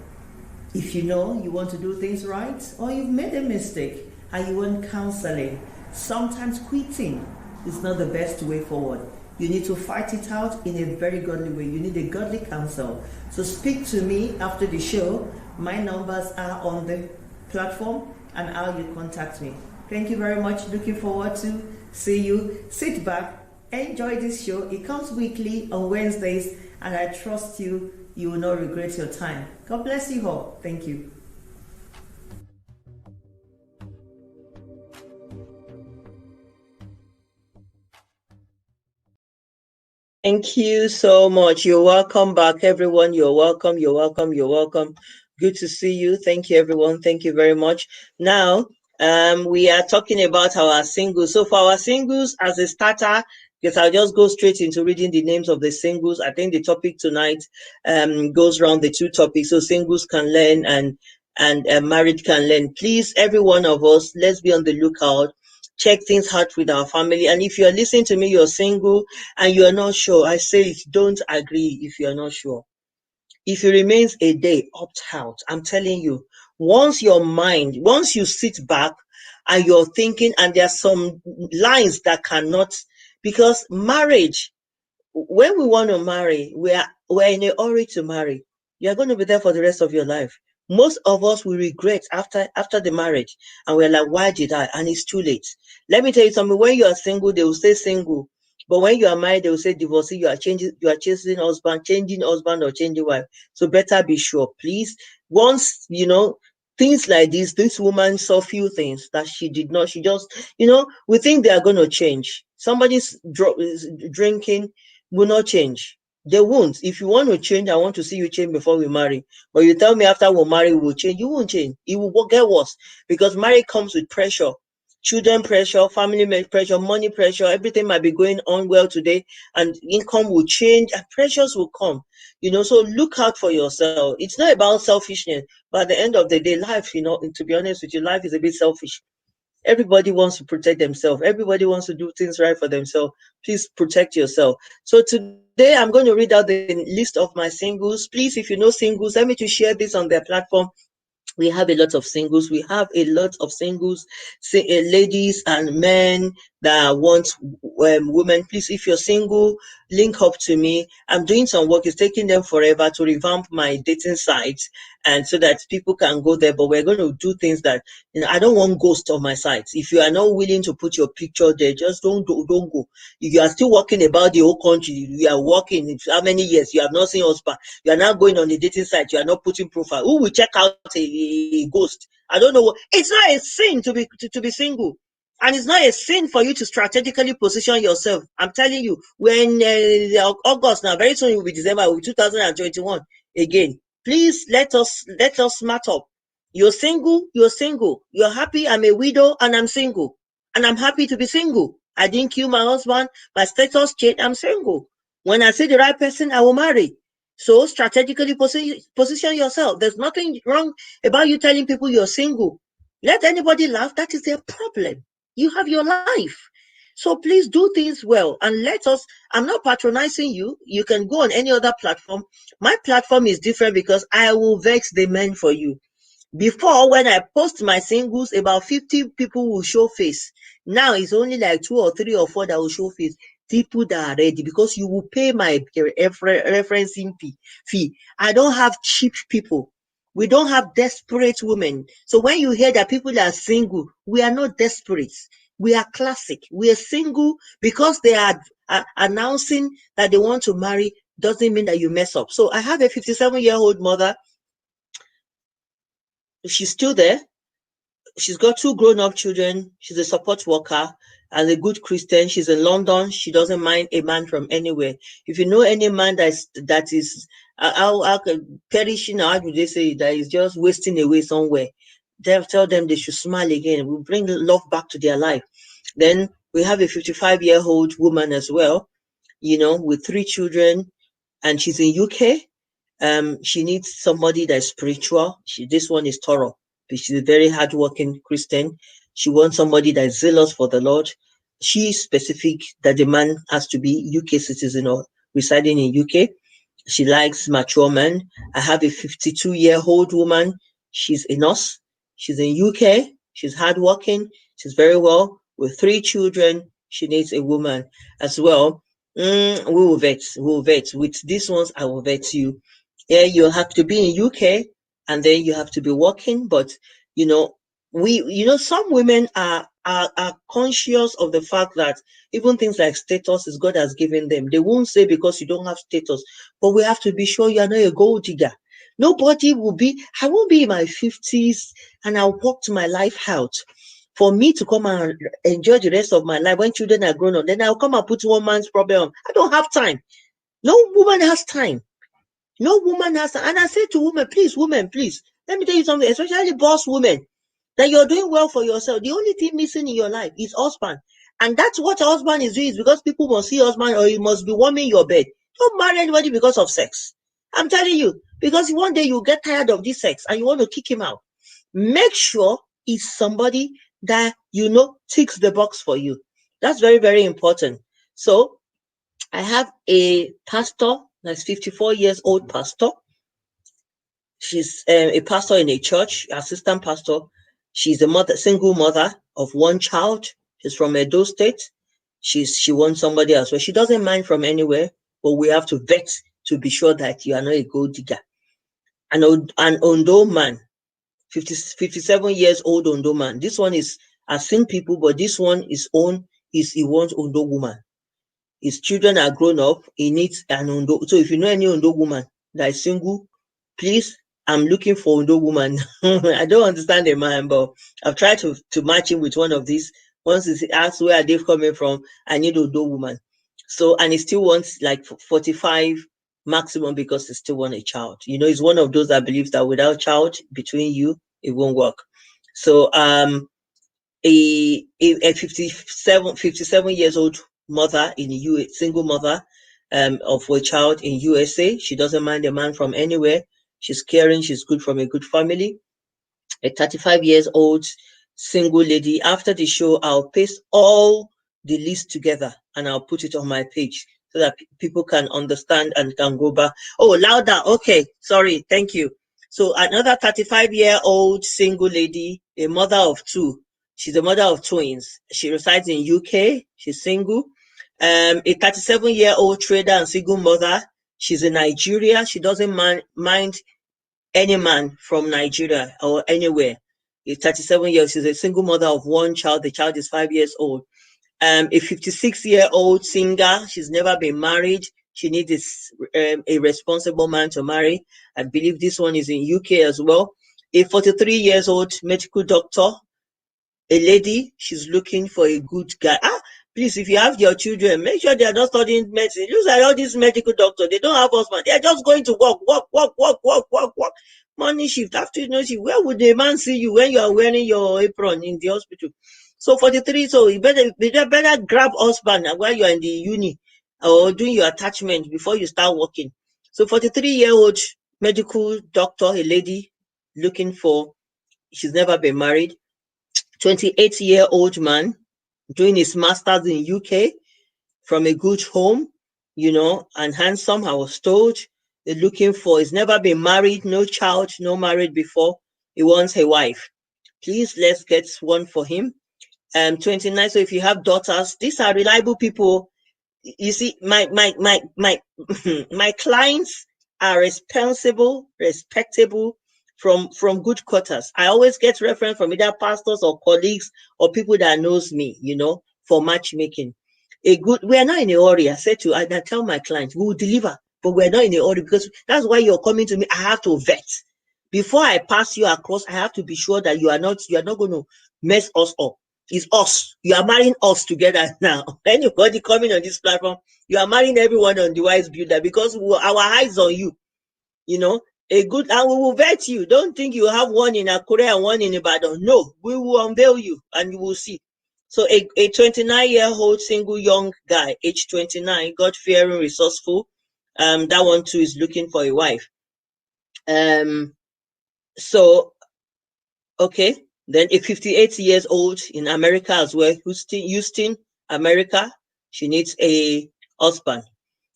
if you know you want to do things right or you've made a mistake and you want counseling, sometimes quitting is not the best way forward. You need to fight it out in a very godly way. You need a godly counsel. So speak to me after the show. My numbers are on the platform and how you contact me. Thank you very much. Looking forward to see you. Sit back, enjoy this show. It comes weekly on Wednesdays, and I trust you will not regret your time. God bless you all. Thank you. Thank you so much. You're welcome back, everyone. You're welcome. You're welcome. You're welcome. Good to see you. Thank you, everyone. Thank you very much. Now, we are talking about our singles. So for our singles, as a starter, because I'll just go straight into reading the names of the singles. I think the topic tonight goes around the two topics. So singles can learn and married can learn. Please, every one of us, let's be on the lookout. Check things out with our family. And if you're listening to me, you're single and you're not sure, I say it, don't agree if you're not sure. If it remains a day, opt out. I'm telling you, once you sit back and you're thinking, and there are some lines that cannot, because marriage, when we want to marry, we're in a hurry to marry. You're going to be there for the rest of your life. Most of us will regret after the marriage, and we're like, why did I? And it's too late. Let me tell you something. When you are single, they will say single, but when you are married, they will say divorcee. You are chasing husband, changing husband, or changing wife. So better be sure, please. Once things like this woman saw few things that she did not. She just, we think they are going to change. Somebody's drinking will not change. They won't. If you want to change, I want to see you change before we marry. But you tell me after we marry, we will change. You won't change. It will get worse because marriage comes with pressure. Children pressure, family pressure, money pressure, everything might be going on well today and income will change and pressures will come. So look out for yourself. It's not about selfishness, but at the end of the day, life, to be honest with you, life is a bit selfish. Everybody wants to protect themselves. Everybody wants to do things right for themselves. Please protect yourself. So today I'm going to read out the list of my singles. Please, if you know singles, let me to share this on their platform. We have a lot of singles. We have a lot of singles, ladies and men that want women. Please, if you're single, link up to me. I'm doing some work. It's taking them forever to revamp my dating sites, and so that people can go there. But we're going to do things that I don't want ghosts on my sites. If you are not willing to put your picture there, just don't go. If you are still walking about the whole country, you are walking. How many years you have not seen husband? You are now going on the dating site. You are not putting profile. Who will check out a ghost? I don't know. It's not a sin to be single. And it's not a sin for you to strategically position yourself. I'm telling you, when August now, very soon it will be December, it will be 2021 again. Please let us smart up. You're single, you're single. You're happy, I'm a widow and I'm single. And I'm happy to be single. I didn't kill my husband, my status changed, I'm single. When I see the right person, I will marry. So strategically position yourself. There's nothing wrong about you telling people you're single. Let anybody laugh, that is their problem. You have your life. So please do things well and I'm not patronizing you. You can go on any other platform. My platform is different because I will vex the men for you. Before, when I post my singles, about 50 people will show face. Now it's only like 2 or 3 or 4 that will show face. People that are ready, because you will pay my referencing fee. I don't have cheap people. We don't have desperate women. So when you hear that people are single, we are not desperate. We are classic. We are single because they are announcing that they want to marry. Doesn't mean that you mess up. So I have a 57-year-old mother. She's still there. She's got 2 grown-up children. She's a support worker and a good Christian. She's in London. She doesn't mind a man from anywhere. If you know any man that is how perishing, how do they say, that is just wasting away somewhere, they'll tell them they should smile again. We bring love back to their life. Then we have a 55-year-old woman as well, with 3 children, and she's in UK. She needs somebody that's spiritual. This one is thorough. She's a very hardworking Christian. She wants somebody that's zealous for the Lord. She's specific that the man has to be UK citizen or residing in UK. She likes mature men. I have a 52-year-old woman. She's a nurse. She's in UK. She's hardworking. She's very well with 3 children. She needs a woman as well. We will vet. With these ones, I will vet you. Yeah, you have to be in UK and then you have to be working. But some women are conscious of the fact that even things like status is God has given them. They won't say because you don't have status, but we have to be sure you are not a gold digger. Nobody will be. I won't be in my 50s and I'll work my life out for me to come and enjoy the rest of my life when children are grown up. Then I'll come and put one man's problem on. I don't have time. No woman has time. No woman has time. And I say to women, please, let me tell you something, especially boss women, that you're doing well for yourself. The only thing missing in your life is husband. And that's what a husband is doing, is because people must see husband or he must be warming your bed. Don't marry anybody because of sex. I'm telling you, because one day you get tired of this sex and you want to kick him out. Make sure it's somebody that ticks the box for you. That's very, very important. So I have a pastor that's 54 years old pastor. She's a pastor in a church, assistant pastor. She's a single mother of 1 child. She's from Edo State. She wants somebody else. Well, she doesn't mind from anywhere, but we have to vet to be sure that you are not a gold digger. An Ondo man, 57 years old Ondo man. This one is, I've seen people, but this one he wants Ondo woman. His children are grown up. He needs an Ondo. So if you know any Ondo woman that is single, please, I'm looking for Ondo woman. I don't understand the man, but I've tried to match him with one of these. Once he asks where are they coming from, I need Ondo woman. So, and he still wants like 45 maximum because he still wants a child. He's one of those that believes that without child between you, it won't work. So, a 57 years old mother in the US, single mother of a child in USA. She doesn't mind a man from anywhere. She's caring. She's good from a good family. A 35 years old single lady. After the show, I'll paste all the list together and I'll put it on my page so that people can understand and can go back. Oh, louder. Okay. Sorry. Thank you. So another 35-year-old single lady, a mother of 2. She's a mother of twins. She resides in UK. She's single. A 37-year-old trader and single mother. She's in Nigeria. She doesn't mind any man from Nigeria or anywhere. She's 37 years. She's a single mother of 1 child. The child is 5 years old. A 56-year-old singer. She's never been married. She needs a responsible man to marry. I believe this one is in UK as well. A 43-years-old medical doctor. A lady, she's looking for a good guy. Please, if you have your children, make sure they are not studying medicine. It looks like all these medical doctors, they don't have husband. They are just going to work. Morning shift, afternoon shift. Where would the man see you when you are wearing your apron in the hospital? So 43, so you better grab husband while you are in the uni or doing your attachment before you start working. So 43-year-old medical doctor, a lady looking for, she's never been married. 28-year-old man doing his master's in UK from a good home, and handsome, I was told. They're looking for, he's never been married, no child, no married before. He wants a wife. Please, let's get one for him. 29, so if you have daughters, these are reliable people. You see, my my clients are responsible, respectable, from good quarters. I always get reference from either pastors or colleagues or people that knows me, for matchmaking. We are not in a hurry. I tell my clients, we will deliver, but we're not in a hurry because that's why you're coming to me. I have to vet. Before I pass you across, I have to be sure that you are not going to mess us up. It's us. You are marrying us together now. Anybody coming on this platform, you are marrying everyone on the Wise Builder because our eyes on you. You know, and we will vet you. Don't think you have one in Akure and one in Ibadan. No, we will unveil you and you will see. So a 29-year-old single young guy, age 29, God-fearing, resourceful. That one too is looking for a wife. So okay, then a 58 years old in America as well, Houston, America. She needs a husband.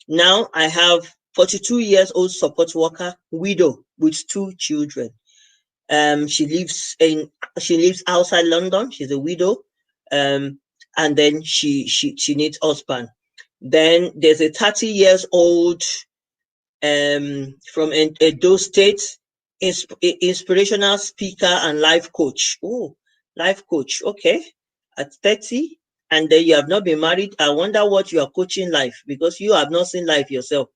Now I have 42 years old support worker, widow with 2 children. She lives outside London. She's a widow. And then she needs husband. Then there's a 30 years old from Edo State, inspirational speaker and life coach. Oh, life coach. Okay, at 30, and then you have not been married. I wonder what you are coaching life, because you have not seen life yourself.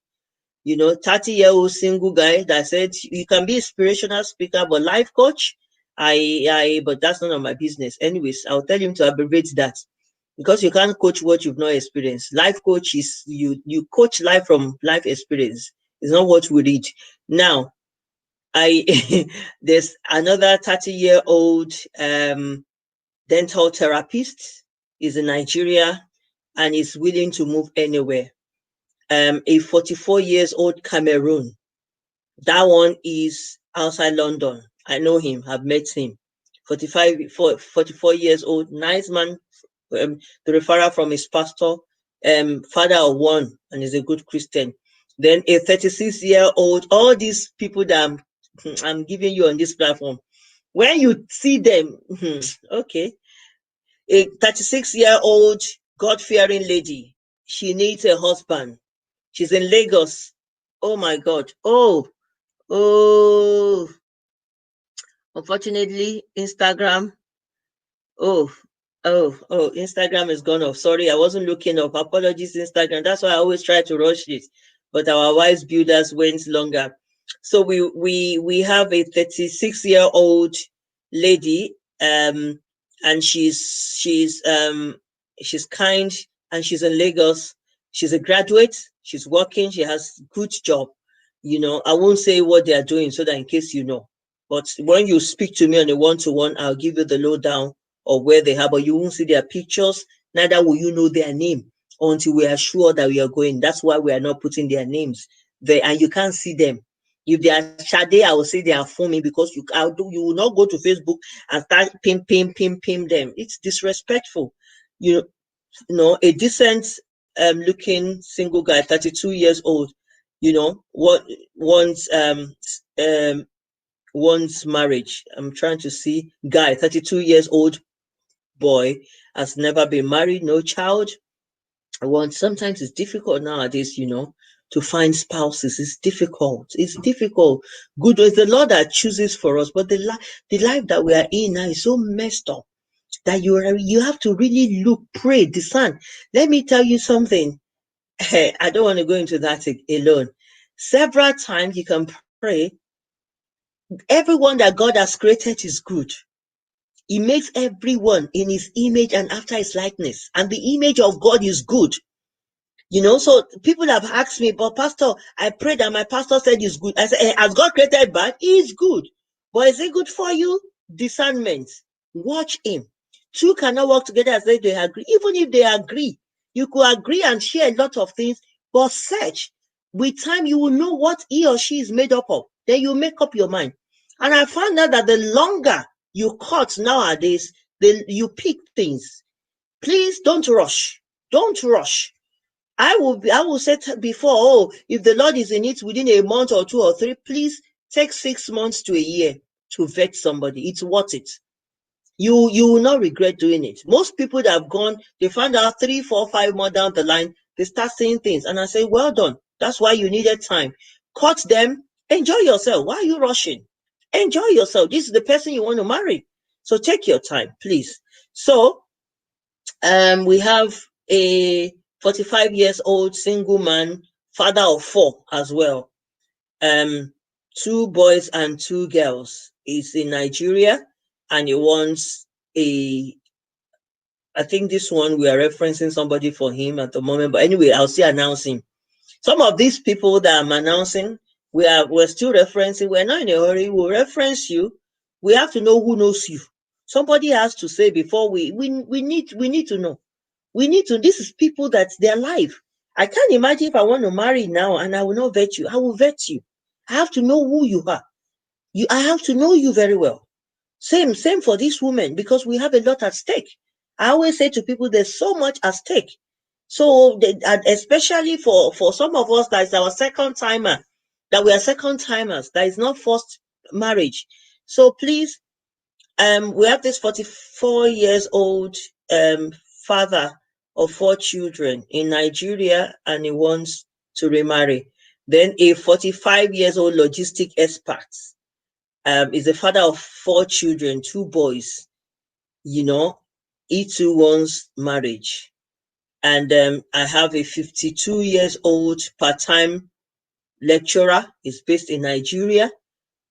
30-year-old single guy that said you can be inspirational speaker, but life coach, but that's none of my business. Anyways, I'll tell him to abbreviate that, because you can't coach what you've not experienced. Life coach is you coach life from life experience. It's not what we read. Now, there's another 30-year-old dental therapist. Is in Nigeria and is willing to move anywhere. A 44 years old Cameroon. That one is outside London. I know him. I've met him. 44 years old, nice man. The referral from his pastor, father of one, and is a good Christian. Then a 36-year-old. All these people that I'm giving you on this platform, when you see them, okay, a 36-year-old God-fearing lady. She needs a husband. She's in Lagos. Oh my God. Oh, unfortunately, Instagram. Oh, Instagram is gone off. Sorry, I wasn't looking up. Apologies, Instagram. That's why I always try to rush it. But our wise builders went longer. So we have a 36-year-old lady, and she's kind, and she's in Lagos. She's a graduate. She's working. She has good job. I won't say what they are doing so that in case you know. But when you speak to me on a one-to-one, I'll give you the lowdown of where they are, but you won't see their pictures, neither will you know their name until we are sure that we are going. That's why we are not putting their names there, and you can't see them. If they are Shade, I will say they are for me, because you will not go to Facebook and start pim them. It's disrespectful. A decent looking single guy, 32 years old, what wants marriage. I'm trying to see guy, 32 years old boy, has never been married, no child. Sometimes it's difficult nowadays, to find spouses. It's difficult. Good, it's the Lord that chooses for us, but the life that we are in now is so messed up that you have to really look, pray, discern. Let me tell you something. I don't want to go into that alone. Several times you can pray. Everyone that God has created is good. He makes everyone in his image and after his likeness. And the image of God is good. So people have asked me, but Pastor, I prayed and my pastor said it's good. I said, has God created bad? He is good. But is it good for you? Discernment. Watch him. Two cannot work together as they agree. Even if they agree, you could agree and share a lot of things, but search. With time, you will know what he or she is made up of. Then you make up your mind. And I found out that the longer you cut nowadays, you pick things. Please don't rush. Don't rush. I will say before, if the Lord is in it within a month or 2 or 3, please take 6 months to a year to vet somebody. It's worth it. You will not regret doing it. Most people that have gone, they find out 3, 4, 5 months down the line, they start saying things. And I say, well done. That's why you needed time. Cut them. Enjoy yourself. Why are you rushing? Enjoy yourself. This is the person you want to marry. So take your time, please. So, we have a 45 years old single man, father of 4 as well. 2 boys and 2 girls. He's in Nigeria and he wants I think this one we are referencing somebody for him at the moment, but anyway, I'll still announce him. Some of these people that I'm announcing, we're still referencing. We're not in a hurry. We'll reference you. We have to know who knows you. Somebody has to say before we need to know. We need to. This is people that they're alive. I can't imagine if I want to marry now and I will not vet you. I will vet you. I have to know who you are. I have to know you very well. Same for this woman, because we have a lot at stake. I always say to people, there's so much at stake. So, especially for some of us, that is our second timer, that we are second timers, that is not first marriage. So please, we have this 44 years old father of 4 children in Nigeria, and he wants to remarry. Then a 45 years old logistic expert is a father of 4 children, 2 boys. He too wants marriage. And I have a 52 years old part-time lecturer. He's based in Nigeria.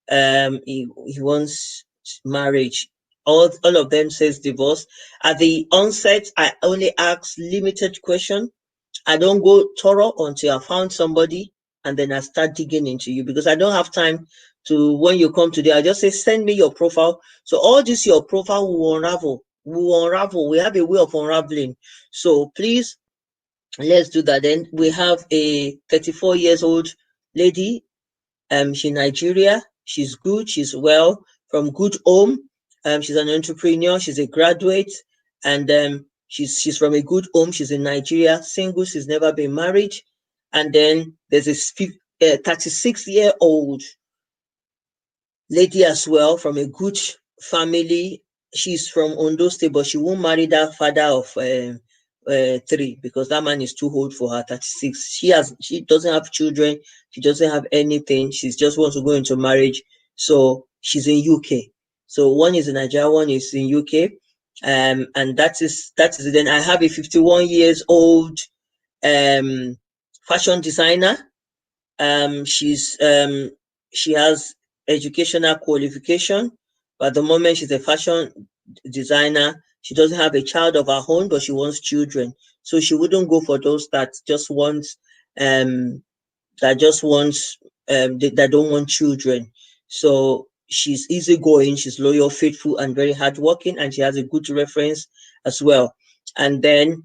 He wants marriage. All of them says divorce. At the onset, I only ask limited question. I don't go thorough until I found somebody, and then I start digging into you, because I don't have time to, when you come today, I just say, send me your profile. So all this, your profile will unravel. We have a way of unraveling. So please, let's do that. Then we have a 34 years old lady. She's in Nigeria. She's good. She's well, from good home. She's an entrepreneur. She's a graduate, and she's from a good home. She's in Nigeria, single. She's never been married. And then there's a 36-year-old lady as well, from a good family. She's from Ondo State, but she won't marry that father of 3, because that man is too old for her. 36. She doesn't have children. She doesn't have anything. She just wants to go into marriage. So she's in UK. So one is in Nigeria, one is in UK. And that is it. Then I have a 51 years old fashion designer. She has educational qualification, but at the moment she's a fashion designer. She doesn't have a child of her own, but she wants children. So she wouldn't go for those that just wants that don't want children. So she's easygoing, she's loyal, faithful, and very hardworking, and she has a good reference as well. And then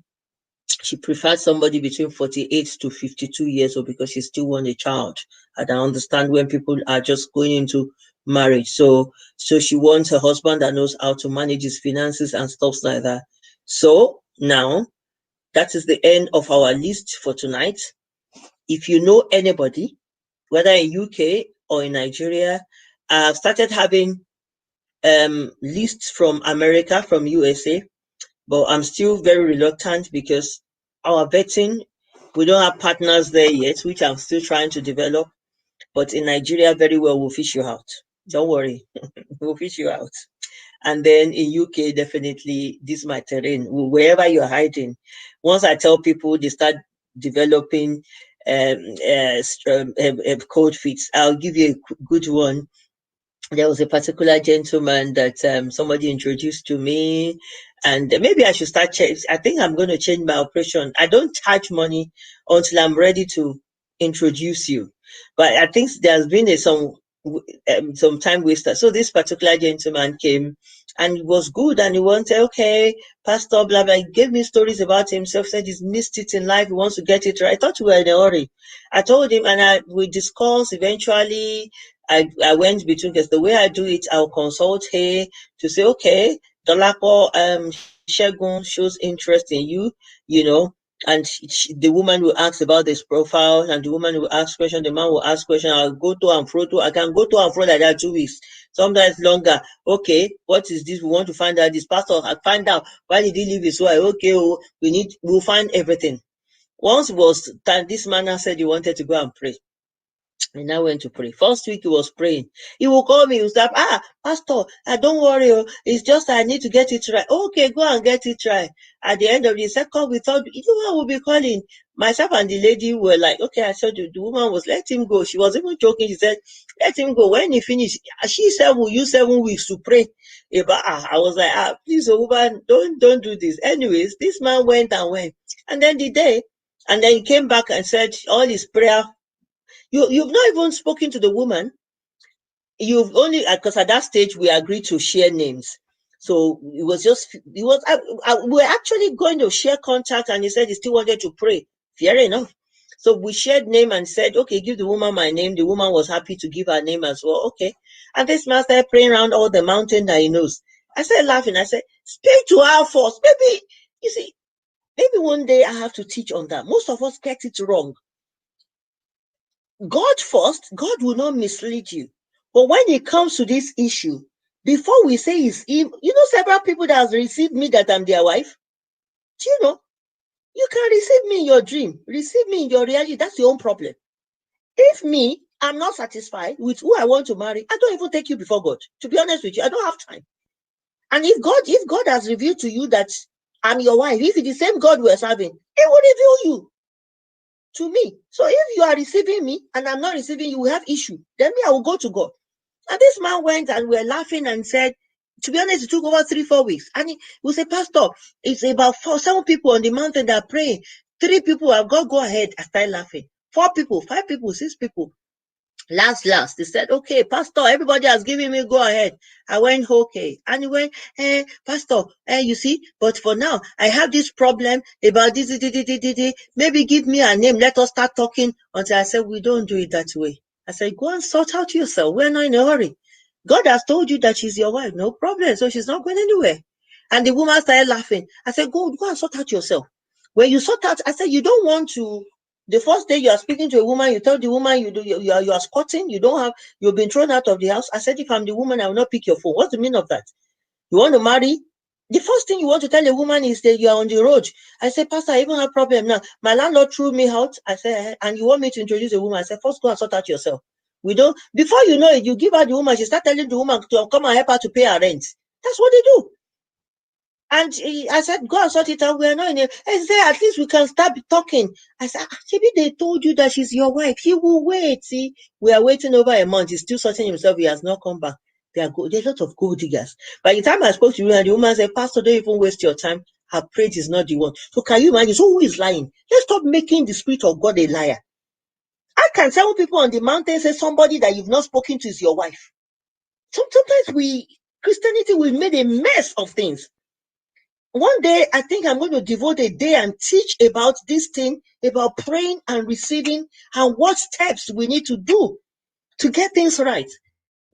she prefers somebody between 48 to 52 years old, because she still wants a child. And I understand when people are just going into marriage. So she wants a husband that knows how to manage his finances and stuff like that. So now, that is the end of our list for tonight. If you know anybody, whether in UK or in Nigeria, I've started having lists from America, from USA, but I'm still very reluctant, because our vetting, we don't have partners there yet, which I'm still trying to develop. But in Nigeria, very well, we'll fish you out. Don't worry, we'll fish you out. And then in UK, definitely, this is my terrain. Wherever you're hiding, once I tell people, they start developing code fits. I'll give you a good one. There was a particular gentleman that somebody introduced to me, and maybe I should start. I think I'm going to change my operation. I don't charge money until I'm ready to introduce you, but I think there's been some time waster. So this particular gentleman came, and it was good, and he wanted, okay, pastor, blah blah. He gave me stories about himself. Said he's missed it in life. He wants to get it right. I thought we were in a hurry. I told him, and we discussed. Eventually, I went between, because the way I do it, I'll consult her to say, okay, Dolapo Shegun shows interest in you, and the woman will ask about this profile, and the woman will ask question, the man will ask question. I'll go to and fro. I can go to and fro like that 2 weeks, sometimes longer. Okay, what is this? We want to find out this pastor. I find out why did he leave his wife. Okay, we'll find everything. Once it was time, this man said he wanted to go and pray. And I went to pray. First week he was praying. He will call me. He will start, pastor, don't worry. It's just I need to get it right. Okay, go and get it right. At the end of the second, we thought, you know what we'll be calling? myself and the lady were like, okay, I said the woman was, let him go. She was even joking. She said, let him go. When he finished, she said, we'll use 7 weeks to pray about. I was like, please, woman, don't do this. Anyways, this man went and went. And then and then he came back and said all his prayer. You've not even spoken to the woman. You've only, because at that stage we agreed to share names. So it was we're actually going to share contact, and he said he still wanted to pray. Fair enough. So we shared name and said, okay, give the woman my name. The woman was happy to give her name as well. Okay. And this man started praying around all the mountain that he knows. I started laughing. I said, speak to her first. Maybe, you see, maybe one day I have to teach on that. Most of us get it wrong. God first, God will not mislead you. But when it comes to this issue, before we say it's him, several people that have received me that I'm their wife. Do you know? You can receive me in your dream, receive me in your reality. That's your own problem. If me, I'm not satisfied with who I want to marry, I don't even take you before God. To be honest with you, I don't have time. And if God has revealed to you that I'm your wife, if it's the same God we're serving, He will reveal you to me. So if you are receiving me and I'm not receiving you, we have issue. Then me, I will go to God. And this man went and we're laughing and said, to be honest, it took over 3-4 weeks. And he will say, Pastor, it's about 7 people on the mountain that are praying. 3 people have got go ahead. I started laughing. 4 people, 5 people, 6 people. Last, they said, okay, Pastor, everybody has given me go ahead. I went, okay. And he went, hey, Pastor, you see, but for now, I have this problem about this. Maybe give me a name. Let us start talking. Until I said, we don't do it that way. I said, go and sort out yourself. We're not in a hurry. God has told you that she's your wife. No problem. So she's not going anywhere. And the woman started laughing. I said, go and sort out yourself. When you sort out, I said, you don't want to. The first day you are speaking to a woman, you tell the woman you are squatting, you've been thrown out of the house. I said, if I'm the woman, I will not pick your phone. What's the meaning of that? You want to marry? The first thing you want to tell a woman is that you are on the road. I said, Pastor, I even have a problem now. My landlord threw me out. I said, and you want me to introduce a woman? I said, first go and sort out yourself. Before you know it, you give her the woman, she start telling the woman to come and help her to pay her rent. That's what they do. And I said, go and sort it out. We're not in it. I said, at least we can start talking. I said, maybe they told you that she's your wife. He will wait. See, we are waiting over a month. He's still sorting himself. He has not come back. There's a lot of gold diggers. By the time I spoke to you, and the woman said, Pastor, don't even waste your time. Her praise is not the one. So can you imagine? So who is lying? Let's stop making the Spirit of God a liar. I can tell people on the mountain say somebody that you've not spoken to is your wife. Sometimes Christianity, we've made a mess of things. One day, I think I'm going to devote a day and teach about this thing, about praying and receiving, and what steps we need to do to get things right.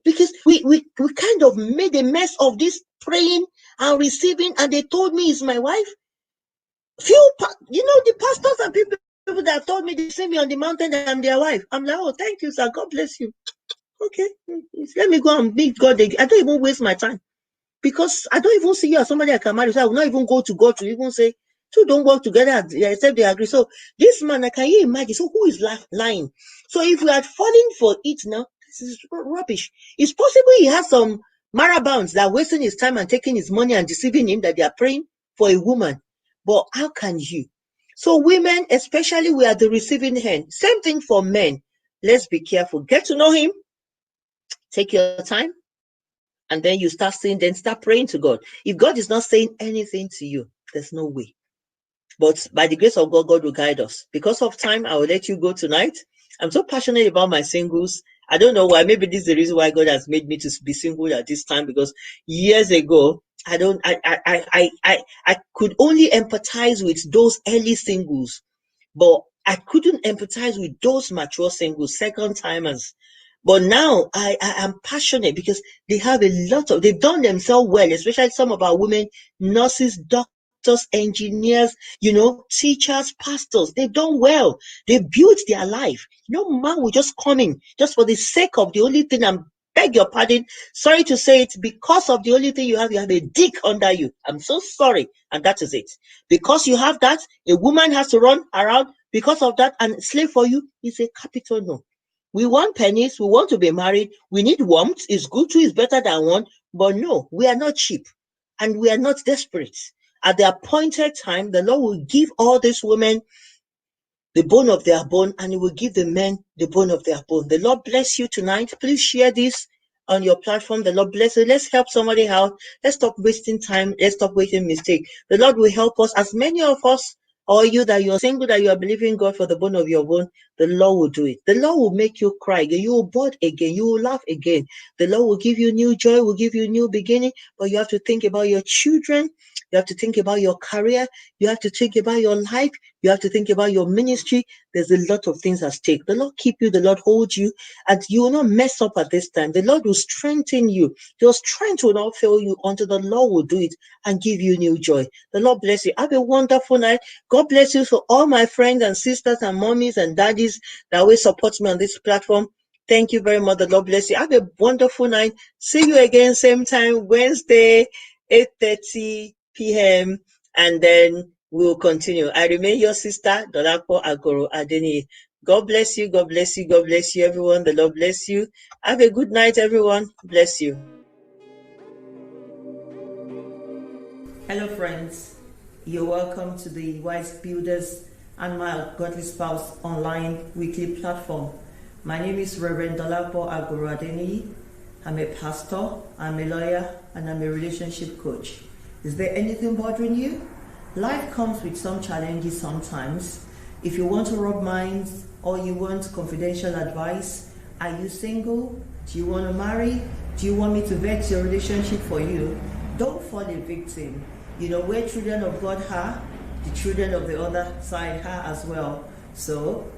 Because we kind of made a mess of this praying and receiving, and they told me it's my wife. The pastors and people that have told me they see me on the mountain that I'm their wife. I'm like, oh, thank you, sir. God bless you. Okay, let me go and meet God. I don't even waste my time. Because I don't even see you as somebody I can marry. So I will not even go to God to even say, two don't work together except they agree. So this man, can you imagine? So who is lying? So if we had fallen for it now, this is rubbish. It's possible he has some marabounds that are wasting his time and taking his money and deceiving him that they are praying for a woman. But how can you? So women, especially, we are the receiving hand. Same thing for men. Let's be careful. Get to know him. Take your time. And then you start saying, then start praying to God. If God is not saying anything to you, there's no way. But by the grace of God, God will guide us. Because of time, I will let you go tonight. I'm so passionate about my singles. I don't know why. Maybe this is the reason why God has made me to be single at this time. Because years ago, I could only empathize with those early singles, but I couldn't empathize with those mature singles, second timers. But now I am passionate because they've done themselves well, especially some of our women, nurses, doctors, engineers, teachers, pastors. They've done well. They built their life. No man will just come in just for the sake of the only thing. I beg your pardon. Sorry to say it. Because of the only thing you have a dick under you. I'm so sorry. And that is it. Because you have that, a woman has to run around because of that, and slave for you is a capital no. We want pennies. We want to be married. We need warmth. It's good too. It's better than one. But no, we are not cheap and we are not desperate. At the appointed time, the Lord will give all these women the bone of their bone, and he will give the men the bone of their bone. The Lord bless you tonight. Please share this on your platform. The Lord bless you. Let's help somebody out. Let's stop wasting time. Let's stop wasting mistake. The Lord will help us. As many of us, or you that you're single, that you are believing God for the bone of your bone, the Lord will do it. The Lord will make you cry again. You will bud again. You will laugh again. The Lord will give you new joy, will give you new beginning. But you have to think about your children. You have to think about your career. You have to think about your life. You have to think about your ministry. There's a lot of things at stake. The Lord keep you. The Lord hold you. And you will not mess up at this time. The Lord will strengthen you. Your strength will not fail you until the Lord will do it and give you new joy. The Lord bless you. Have a wonderful night. God bless you. For all my friends and sisters and mommies and daddies that will support me on this platform, thank you very much. The Lord bless you. Have a wonderful night. See you again same time, Wednesday, 8:30 p.m. And then we'll continue. I remain your sister, Dolapo Agoro Adeni. God bless you. God bless you. God bless you, everyone. The Lord bless you. Have a good night, everyone. Bless you. Hello, friends. You're welcome to the Wise Builders and My Godly Spouse online weekly platform. My name is Reverend Dolapo Agoro Adeni. I'm a pastor, I'm a lawyer, and I'm a relationship coach. Is there anything bothering you? Life comes with some challenges sometimes. If you want to rub minds or you want confidential advice, are you single? Do you want to marry? Do you want me to vet your relationship for you? Don't fall a victim. You know, where children of God are, the children of the other side are as well. So,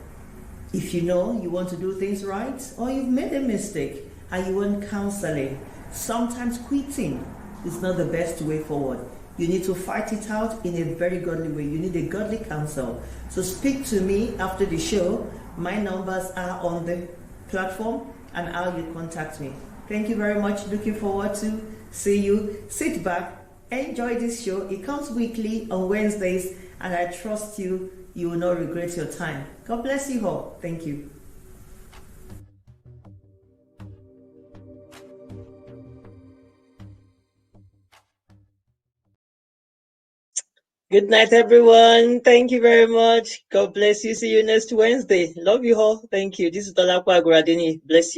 if you know you want to do things right or you've made a mistake and you want counseling, sometimes quitting is not the best way forward. You need to fight it out in a very godly way. You need a godly counsel. So speak to me after the show. My numbers are on the platform and how you contact me. Thank you very much. Looking forward to see you. Sit back, enjoy this show. It comes weekly on Wednesdays, and I trust you will not regret your time. God bless you all. Thank you. Good night, everyone. Thank you very much. God bless you. See you next Wednesday. Love you all. Thank you. This is Dolapo Agoro Adeni. Bless you.